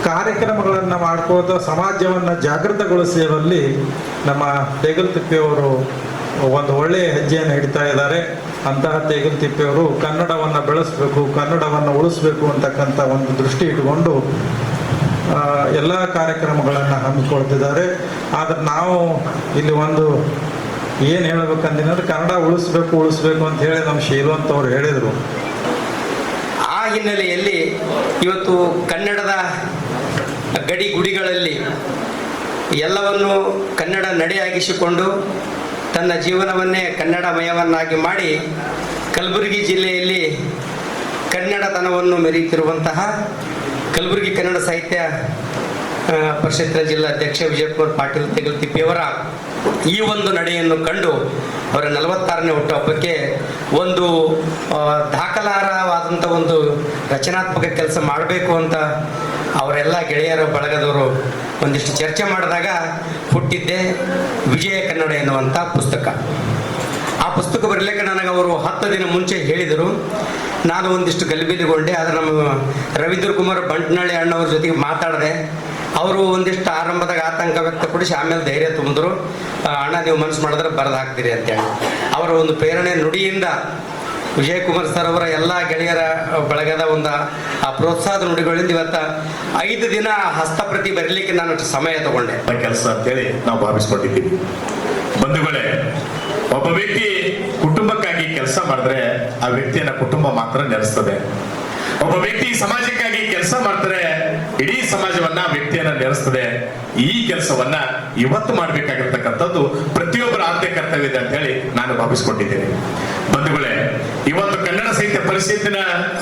ಕಾರ್ಯಕ್ರಮಗಳನ್ನು ಮಾಡ್ಕೋತ ಸಮಾಜವನ್ನು ಜಾಗೃತಗೊಳಿಸುವಲ್ಲಿ ನಮ್ಮ ತೇಗಲತಿಪ್ಪಿಯವರು ಒಂದು ಒಳ್ಳೆಯ ಹೆಜ್ಜೆಯನ್ನು ಹಿಡಿತಾ ಇದ್ದಾರೆ. ಅಂತಹ ತೇಗಲತಿಪ್ಪಿಯವರು ಕನ್ನಡವನ್ನು ಬೆಳೆಸಬೇಕು, ಕನ್ನಡವನ್ನು ಉಳಿಸ್ಬೇಕು ಅಂತಕ್ಕಂಥ ಒಂದು ದೃಷ್ಟಿ ಇಟ್ಟುಕೊಂಡು ಎಲ್ಲ ಕಾರ್ಯಕ್ರಮಗಳನ್ನು ಹಮ್ಮಿಕೊಳ್ತಿದ್ದಾರೆ. ಆದ್ರೆ ನಾವು ಇಲ್ಲಿ ಒಂದು ಏನು ಹೇಳ್ಬೇಕಂದ್ರೆ ಕನ್ನಡ ಉಳಿಸ್ಬೇಕು ಅಂತ ಹೇಳಿ ನಮ್ಮ ಶೀಲವಂತ ಅವರು ಹೇಳಿದರು. ಆ ಹಿನ್ನೆಲೆಯಲ್ಲಿ ಇವತ್ತು ಕನ್ನಡದ ಗಡಿ ಗುಡಿಗಳಲ್ಲಿ ಎಲ್ಲವನ್ನು ಕನ್ನಡ ನಡೆಯಾಗಿಸಿಕೊಂಡು ತನ್ನ ಜೀವನವನ್ನೇ ಕನ್ನಡಮಯವನ್ನಾಗಿ ಮಾಡಿ ಕಲಬುರಗಿ ಜಿಲ್ಲೆಯಲ್ಲಿ ಕನ್ನಡತನವನ್ನು ಮೆರೆಯುತ್ತಿರುವಂತಹ ಕಲಬುರಗಿ ಕನ್ನಡ ಸಾಹಿತ್ಯ ಪರಿಷತ್ತಿನ ಜಿಲ್ಲಾ ಅಧ್ಯಕ್ಷ ವಿಜಯಕುಮಾರ್ ಪಾಟೀಲ್ ತೇಗಲತಿಪ್ಪಿಯವರ ಈ ಒಂದು ನಡೆಯನ್ನು ಕಂಡು ಅವರ 46ನೇ ಹುಟ್ಟುಹಬ್ಬಕ್ಕೆ ಒಂದು ದಾಖಲಾರವಾದಂಥ ಒಂದು ರಚನಾತ್ಮಕ ಕೆಲಸ ಮಾಡಬೇಕು ಅಂತ ಅವರೆಲ್ಲ ಗೆಳೆಯರ ಬಳಗದವರು ಒಂದಿಷ್ಟು ಚರ್ಚೆ ಮಾಡಿದಾಗ ಹುಟ್ಟಿದ್ದೆ ವಿಜಯ ಕನ್ನಡ ಎನ್ನುವಂಥ ಪುಸ್ತಕ. ಆ ಪುಸ್ತಕ ಬರಲಿಕ್ಕೆ ನನಗೆ ಅವರು 10 ದಿನ ಮುಂಚೆ ಹೇಳಿದರು. ನಾನು ಒಂದಿಷ್ಟು ಗಲಿಬಿಲಿಗೊಂಡೆ. ಆದರೆ ನಮ್ಮ ರವೀಂದ್ರ ಕುಮಾರ್ ಬಂಟ್ನಳ್ಳಿ ಅಣ್ಣವ್ರ ಜೊತೆಗೆ ಮಾತಾಡಿದೆ. ಅವರು ಒಂದಿಷ್ಟು ಆರಂಭದಾಗ ಆತಂಕ ವ್ಯಕ್ತಪಡಿಸಿ ಆಮೇಲೆ ಧೈರ್ಯ ತುಂಬಿದ್ರು. ಅಣ್ಣ ನೀವು ಮನಸ್ಸು ಮಾಡಿದ್ರೆ ಬರೆದು ಹಾಕ್ತೀರಿ ಅಂತೇಳಿ ಅವರ ಒಂದು ಪ್ರೇರಣೆ ನುಡಿಯಿಂದ ವಿಜಯಕುಮಾರ್ ಸರ್ ಅವರ ಎಲ್ಲ ಗೆಳೆಯರ ಬಳಗದ ಒಂದು ಆ ಪ್ರೋತ್ಸಾಹದ ನುಡಿಗಳಿಂದ ಇವತ್ತು 5 ದಿನ ಹಸ್ತಪ್ರತಿ ಬರಲಿಕ್ಕೆ ನಾನು ಸಮಯ ತಗೊಂಡೆ. ಕೆಲಸ ಅಂತೇಳಿ ನಾವು ಭಾವಿಸ್ಕೊಂಡಿದ್ದೀವಿ. ಬಂಧುಗಳೇ, ಒಬ್ಬ ವ್ಯಕ್ತಿ ಕುಟುಂಬಕ್ಕಾಗಿ ಕೆಲಸ ಮಾಡಿದ್ರೆ ಆ ವ್ಯಕ್ತಿಯನ್ನ ಕುಟುಂಬ ಮಾತ್ರ ನೆಲೆಸ್ತದೆ. ಒಬ್ಬ ವ್ಯಕ್ತಿ ಸಮಾಜಕ್ಕಾಗಿ ಕೆಲಸ ಮಾಡ್ತಾರೆ, ಇಡೀ ಸಮಾಜವನ್ನ ವ್ಯಕ್ತಿಯನ್ನ ನೆಲೆಸ್ತದೆ. ಈ ಕೆಲಸವನ್ನ ಇವತ್ತು ಮಾಡ್ಬೇಕಾಗಿರ್ತಕ್ಕಂಥದ್ದು ಪ್ರತಿಯೊಬ್ಬರ ಆದ್ಯ ಕರ್ತವ್ಯ ಇದೆ ಅಂತ ಹೇಳಿ ನಾನು ಭಾವಿಸ್ಕೊಂಡಿದ್ದೇನೆ. ಬಂಧುಗಳೇ, ಇವತ್ತು ಕನ್ನಡ ಸಾಹಿತ್ಯ ಪರಿಷತ್ತಿನ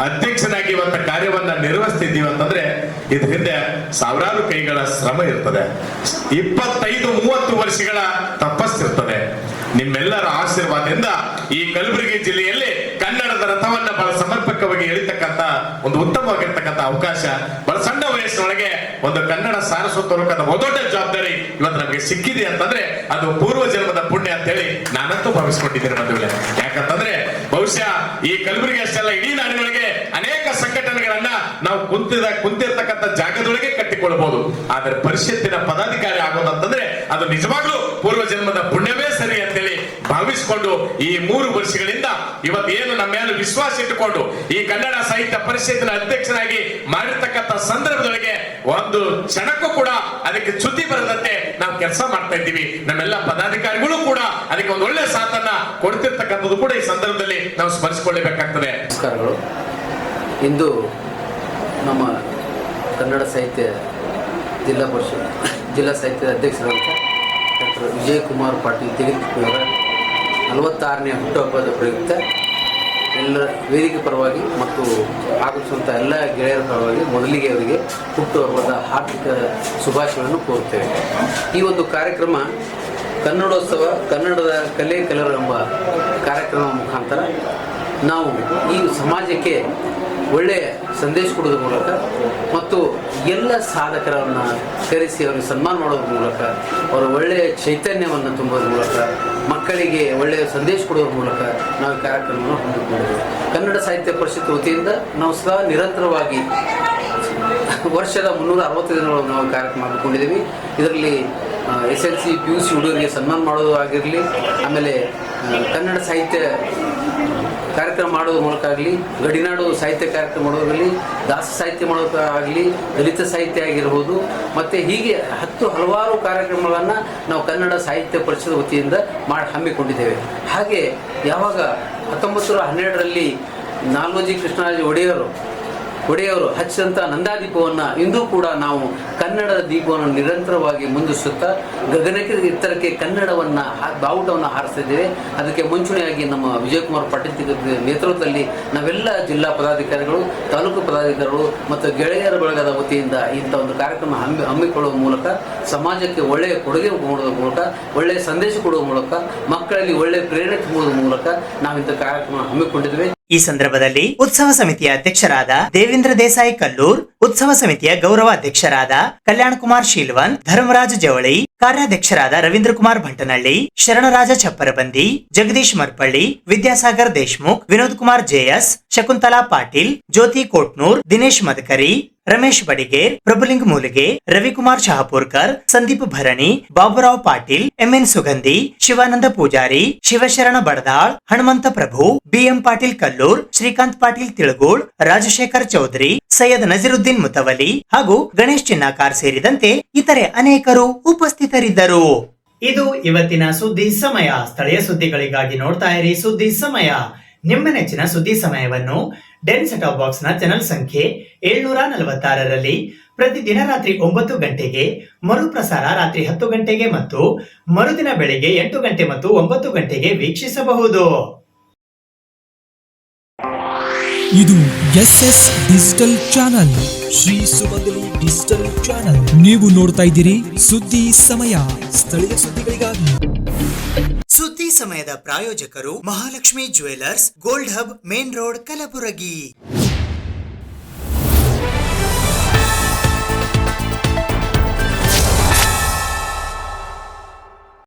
ಅಧ್ಯಕ್ಷನಾಗಿ ಇವತ್ತು ಕಾರ್ಯವನ್ನ ನಿರ್ವಹಿಸ್ತಿದ್ದೀವಿ ಅಂತಂದ್ರೆ ಇದ್ರ ಹಿಂದೆ ಸಾವಿರಾರು ಕೈಗಳ ಶ್ರಮ ಇರ್ತದೆ. 25-30 ವರ್ಷಗಳ ತಪಸ್ಸಿರ್ತದೆ. ನಿಮ್ಮೆಲ್ಲರ ಆಶೀರ್ವಾದದಿಂದ ಈ ಕಲಬುರಗಿ ಜಿಲ್ಲೆಯಲ್ಲಿ ಕನ್ನಡದ ರಥವನ್ನ ಬಹಳ ಸಮರ್ಪಕವಾಗಿ ಎಳಿತಕ್ಕಂತ ಒಂದು ಉತ್ತಮವಾಗಿರ್ತಕ್ಕಂಥ ಅವಕಾಶ, ಬಹಳ ಸಣ್ಣ ವಯಸ್ಸಿನೊಳಗೆ ಒಂದು ಕನ್ನಡ ಸಾರಸ್ವತಕ್ಕಂಥ ಬಹುದೊಡ್ಡ ಜವಾಬ್ದಾರಿ ಇವತ್ತು ನಮಗೆ ಸಿಕ್ಕಿದೆ ಅಂತಂದ್ರೆ ಅದು ಪೂರ್ವ ಜನ್ಮದ ಪುಣ್ಯ ಅಂತ ಹೇಳಿ ನಾನಂತೂ ಭಾವಿಸ್ಕೊಂಡಿದ್ದೇನೆ ಬಂಧುಗಳೇ. ಯಾಕಂತಂದ್ರೆ ಬಹುಶಃ ಈ ಕಲಬುರಗಿ ಅಷ್ಟೆಲ್ಲ ಇಡೀ ನಾಡಿನೊಳಗೆ ಅನೇಕ ಸಂಘಟನೆಗಳನ್ನ ನಾವು ಕುಂತಿರ್ತಕ್ಕಂಥ ಜಾಗದೊಳಗೆ ಕಟ್ಟಿಕೊಳ್ಳಬಹುದು. ಆದ್ರೆ ಪರಿಷತ್ತಿನ ಪದಾಧಿಕಾರಿ ಆಗೋದಂತಂದ್ರೆ ಅದು ನಿಜವಾಗ್ಲೂ ಪೂರ್ವ ಜನ್ಮದ ಪುಣ್ಯವೇ ಸರಿ ಅಂತೇಳಿ ಭಾವಿಸಿಕೊಂಡು ಈ 3 ವರ್ಷಗಳಿಂದ ಇವತ್ತು ಏನು ನಮ್ಮ ಮೇಲೆ ವಿಶ್ವಾಸ ಇಟ್ಟುಕೊಂಡು ಈ ಕನ್ನಡ ಸಾಹಿತ್ಯ ಪರಿಷತ್ತಿನ ಅಧ್ಯಕ್ಷರಾಗಿ ಮಾಡಿರ್ತಕ್ಕಂಥ ಸಂದರ್ಭದೊಳಗೆ ಒಂದು ಕ್ಷಣಕ್ಕೂ ಕೂಡ ಅದಕ್ಕೆ ಚ್ಯುತಿ ಬರದಂತೆ ನಾವು ಕೆಲಸ ಮಾಡ್ತಾ ಇದ್ದೀವಿ. ನಮ್ಮೆಲ್ಲ ಪದಾಧಿಕಾರಿಗಳು ಕೂಡ ಅದಕ್ಕೆ ಒಂದು ಒಳ್ಳೆ ಸಾಥನ್ನ ಕೊಡ್ತಿರ್ತಕ್ಕಂಥದ್ದು ಕೂಡ ಈ ಸಂದರ್ಭದಲ್ಲಿ ನಾವು ಸ್ಮರಿಸಿಕೊಳ್ಳಬೇಕಾಗ್ತದೆ. ನಮಸ್ಕಾರಗಳು. ಇಂದು ನಮ್ಮ ಕನ್ನಡ ಸಾಹಿತ್ಯ ಜಿಲ್ಲಾ ಸಾಹಿತ್ಯದ ಅಧ್ಯಕ್ಷರಾದ ಡಾಕ್ಟರ್ ವಿಜಯಕುಮಾರ್ ಪಾಟೀಲ್ ತೆಗೆದುಕೊಳ್ಳುವ 46ನೇ ಹುಟ್ಟುಹಬ್ಬದ ಪ್ರಯುಕ್ತ ಎಲ್ಲರ ವೇದಿಕೆ ಪರವಾಗಿ ಮತ್ತು ಆಗಮಿಸುವಂಥ ಎಲ್ಲ ಗೆಳೆಯರ ಪರವಾಗಿ ಮೊದಲಿಗೆ ಅವರಿಗೆ ಹುಟ್ಟುಹಬ್ಬದ ಹಾರ್ದಿಕ ಶುಭಾಶಯಗಳನ್ನು ಕೋರುತ್ತೇವೆ. ಈ ಒಂದು ಕಾರ್ಯಕ್ರಮ ಕನ್ನಡೋತ್ಸವ, ಕನ್ನಡದ ಕಲೆ ಕಲರು ಎಂಬ ಕಾರ್ಯಕ್ರಮ ಮುಖಾಂತರ ನಾವು ಈ ಸಮಾಜಕ್ಕೆ ಒಳ್ಳೆಯ ಸಂದೇಶ ಕೊಡೋದ್ರ ಮೂಲಕ ಮತ್ತು ಎಲ್ಲ ಸಾಧಕರನ್ನು ಕರೆಸಿ ಅವರಿಗೆ ಸನ್ಮಾನ ಮಾಡೋದ್ರ ಮೂಲಕ ಅವರ ಒಳ್ಳೆಯ ಚೈತನ್ಯವನ್ನು ತುಂಬೋದ್ರ ಮೂಲಕ ಮಕ್ಕಳಿಗೆ ಒಳ್ಳೆಯ ಸಂದೇಶ ಕೊಡೋದ್ರ ಮೂಲಕ ನಾವು ಈ ಕಾರ್ಯಕ್ರಮವನ್ನು ಹಮ್ಮಿಕೊಂಡಿದ್ದೇವೆ. ಕನ್ನಡ ಸಾಹಿತ್ಯ ಪರಿಷತ್ ವತಿಯಿಂದ ನಾವು ಸದಾ ನಿರಂತರವಾಗಿ ವರ್ಷದ 360 ದಿನಗಳು ನಾವು ಕಾರ್ಯಕ್ರಮ ಹಮ್ಮಿಕೊಂಡಿದ್ದೀವಿ. ಇದರಲ್ಲಿ SLC PUC ಹುಡುಗರಿಗೆ ಸನ್ಮಾನ ಮಾಡೋದು ಆಗಿರಲಿ, ಆಮೇಲೆ ಕನ್ನಡ ಸಾಹಿತ್ಯ ಕಾರ್ಯಕ್ರಮ ಮಾಡೋದ್ರ ಮೂಲಕ ಆಗಲಿ, ಗಡಿನಾಡು ಸಾಹಿತ್ಯ ಕಾರ್ಯಕ್ರಮ ಮಾಡೋದ್ರಲ್ಲಿ, ದಾಸ ಸಾಹಿತ್ಯ ಮಾಡೋಕ್ಕಾಗಲಿ, ದಲಿತ ಸಾಹಿತ್ಯ ಆಗಿರ್ಬೋದು, ಮತ್ತು ಹೀಗೆ ಹಲವಾರು ಕಾರ್ಯಕ್ರಮಗಳನ್ನು ನಾವು ಕನ್ನಡ ಸಾಹಿತ್ಯ ಪರಿಷತ್ ವತಿಯಿಂದ ಹಮ್ಮಿಕೊಂಡಿದ್ದೇವೆ. ಹಾಗೆ ಯಾವಾಗ 1912ರಲ್ಲಿ ನಾಲ್ವಜಿ ಕೃಷ್ಣರಾಜ ಒಡೆಯವರು ಹಚ್ಚಿದಂಥ ನಂದಾದೀಪವನ್ನು ಇಂದು ಕೂಡ ನಾವು ಕನ್ನಡದ ದೀಪವನ್ನು ನಿರಂತರವಾಗಿ ಮುಂದಿಸುತ್ತಾ ಗಗನಕ್ಕೆ ಎತ್ತರಕ್ಕೆ ಕನ್ನಡವನ್ನು ಬಾವುಟವನ್ನು ಹಾರಿಸ್ತಿದ್ದೇವೆ. ಅದಕ್ಕೆ ಮುಂಚೂಣಿಯಾಗಿ ನಮ್ಮ ವಿಜಯಕುಮಾರ್ ಪಾಟೀಲ್ ನೇತೃತ್ವದಲ್ಲಿ ನಾವೆಲ್ಲ ಜಿಲ್ಲಾ ಪದಾಧಿಕಾರಿಗಳು, ತಾಲೂಕು ಪದಾಧಿಕಾರಿಗಳು ಮತ್ತು ಗೆಳೆಯರ ಬಳಗದ ವತಿಯಿಂದ ಇಂಥ ಒಂದು ಕಾರ್ಯಕ್ರಮ ಹಮ್ಮಿಕೊಳ್ಳುವ ಮೂಲಕ ಸಮಾಜಕ್ಕೆ ಒಳ್ಳೆಯ ಕೊಡುಗೆ ಕೊಡುವ ಮೂಲಕ, ಒಳ್ಳೆಯ ಸಂದೇಶ ಕೊಡುವ ಮೂಲಕ, ಮಕ್ಕಳಲ್ಲಿ ಒಳ್ಳೆಯ ಪ್ರೇರಣೆ ತುಂಬುವ ಮೂಲಕ ನಾವು ಇಂಥ ಕಾರ್ಯಕ್ರಮ ಹಮ್ಮಿಕೊಂಡಿದ್ದೇವೆ. ಈ ಸಂದರ್ಭದಲ್ಲಿ ಉತ್ಸವ ಸಮಿತಿಯ ಅಧ್ಯಕ್ಷರಾದ ದೇವೇಂದ್ರ ದೇಸಾಯಿ ಕಲ್ಲೂರ್, ಉತ್ಸವ ಸಮಿತಿಯ ಗೌರವ ಅಧ್ಯಕ್ಷರಾದ ಕಲ್ಯಾಣ ಕುಮಾರ್ ಶೀಲ್ವನ್, ಧರ್ಮರಾಜ ಜವಳಿ, ಕಾರ್ಯಾಧ್ಯಕ್ಷರಾದ ರವೀಂದ್ರ ಕುಮಾರ್ ಭಂಟನಹಳ್ಳಿ, ಶರಣರಾಜ ಚಪ್ಪರಬಂದಿ, ಜಗದೀಶ್ ಮರ್ಪಳ್ಳಿ, ವಿದ್ಯಾಸಾಗರ್ ದೇಶ್ಮುಖ್, ವಿನೋದ್ ಕುಮಾರ್ JS, ಶಕುಂತಲಾ ಪಾಟೀಲ್, ಜ್ಯೋತಿ ಕೋಟ್ನೂರ್, ದಿನೇಶ್ ಮದಕರಿ, ರಮೇಶ್ ಬಡಿಗೇರ್, ಪ್ರಭುಲಿಂಗ್ ಮೂಲಿಗೆ, ರವಿಕುಮಾರ್ ಶಹಾಪುರ್ಕರ್, ಸಂದೀಪ್ ಭರಣಿ, ಬಾಬುರಾವ್ ಪಾಟೀಲ್, MN ಸುಗಂಧಿ, ಶಿವಾನಂದ ಪೂಜಾರಿ, ಶಿವಶರಣ ಬಡದಾಳ್, ಹನುಮಂತ ಪ್ರಭು, BM ಪಾಟೀಲ್ ಕಲ್ಲೂರ್, ಶ್ರೀಕಾಂತ್ ಪಾಟೀಲ್ ತಿಳಗೋಳ್, ರಾಜಶೇಖರ್ ಚೌಧರಿ, ಸೈಯದ್ ನಜೀರುದ್ದೀನ್ ಮುತವಲಿ ಹಾಗೂ ಗಣೇಶ್ ಚಿನ್ನಾಕಾರ್ ಸೇರಿದಂತೆ ಇತರೆ ಅನೇಕರು ಉಪಸ್ಥಿತರಿದ್ದರು. ಇದು ಇವತ್ತಿನ ಸುದ್ದಿ ಸಮಯ. ಸ್ಥಳೀಯ ಸುದ್ದಿಗಳಿಗಾಗಿ ನೋಡ್ತಾ ಇರಿ ಸುದ್ದಿ ಸಮಯ. ನಿಮ್ಮ ನೆಚ್ಚಿನ ಸುದ್ದಿ ಸಮಯವನ್ನು ಡೆನ್ ಸೆಟ್ ಆಫ್ ಬಾಕ್ಸ್ ನ ಚಾನೆಲ್ ಸಂಖ್ಯೆ 746ರಲ್ಲಿ ಪ್ರತಿದಿನ ರಾತ್ರಿ 9 ಗಂಟೆಗೆ, ಮರುಪ್ರಸಾರ ರಾತ್ರಿ 10 ಗಂಟೆಗೆ ಮತ್ತು ಮರುದಿನ ಬೆಳಿಗ್ಗೆ 8 ಗಂಟೆ ಮತ್ತು 9 ಗಂಟೆಗೆ ವೀಕ್ಷಿಸಬಹುದು. ಇದು SS ಡಿಜಿಟಲ್ ಚಾನಲ್, ಶ್ರೀ ಸುಮಂಗಲಿ ಡಿಜಿಟಲ್ ಚಾನಲ್. ನೀವು ನೋಡ್ತಾ ಇದ್ದೀರಿ ಸುದ್ದಿ ಸಮಯ, ಸ್ಥಳೀಯ ಸುದ್ದಿಗಳಿಗಾಗಿ. ಸುದ್ದಿ ಸಮಯದ ಪ್ರಾಯೋಜಕರು Mahalakshmi jewellers, gold hub, main road, Kalaburagi.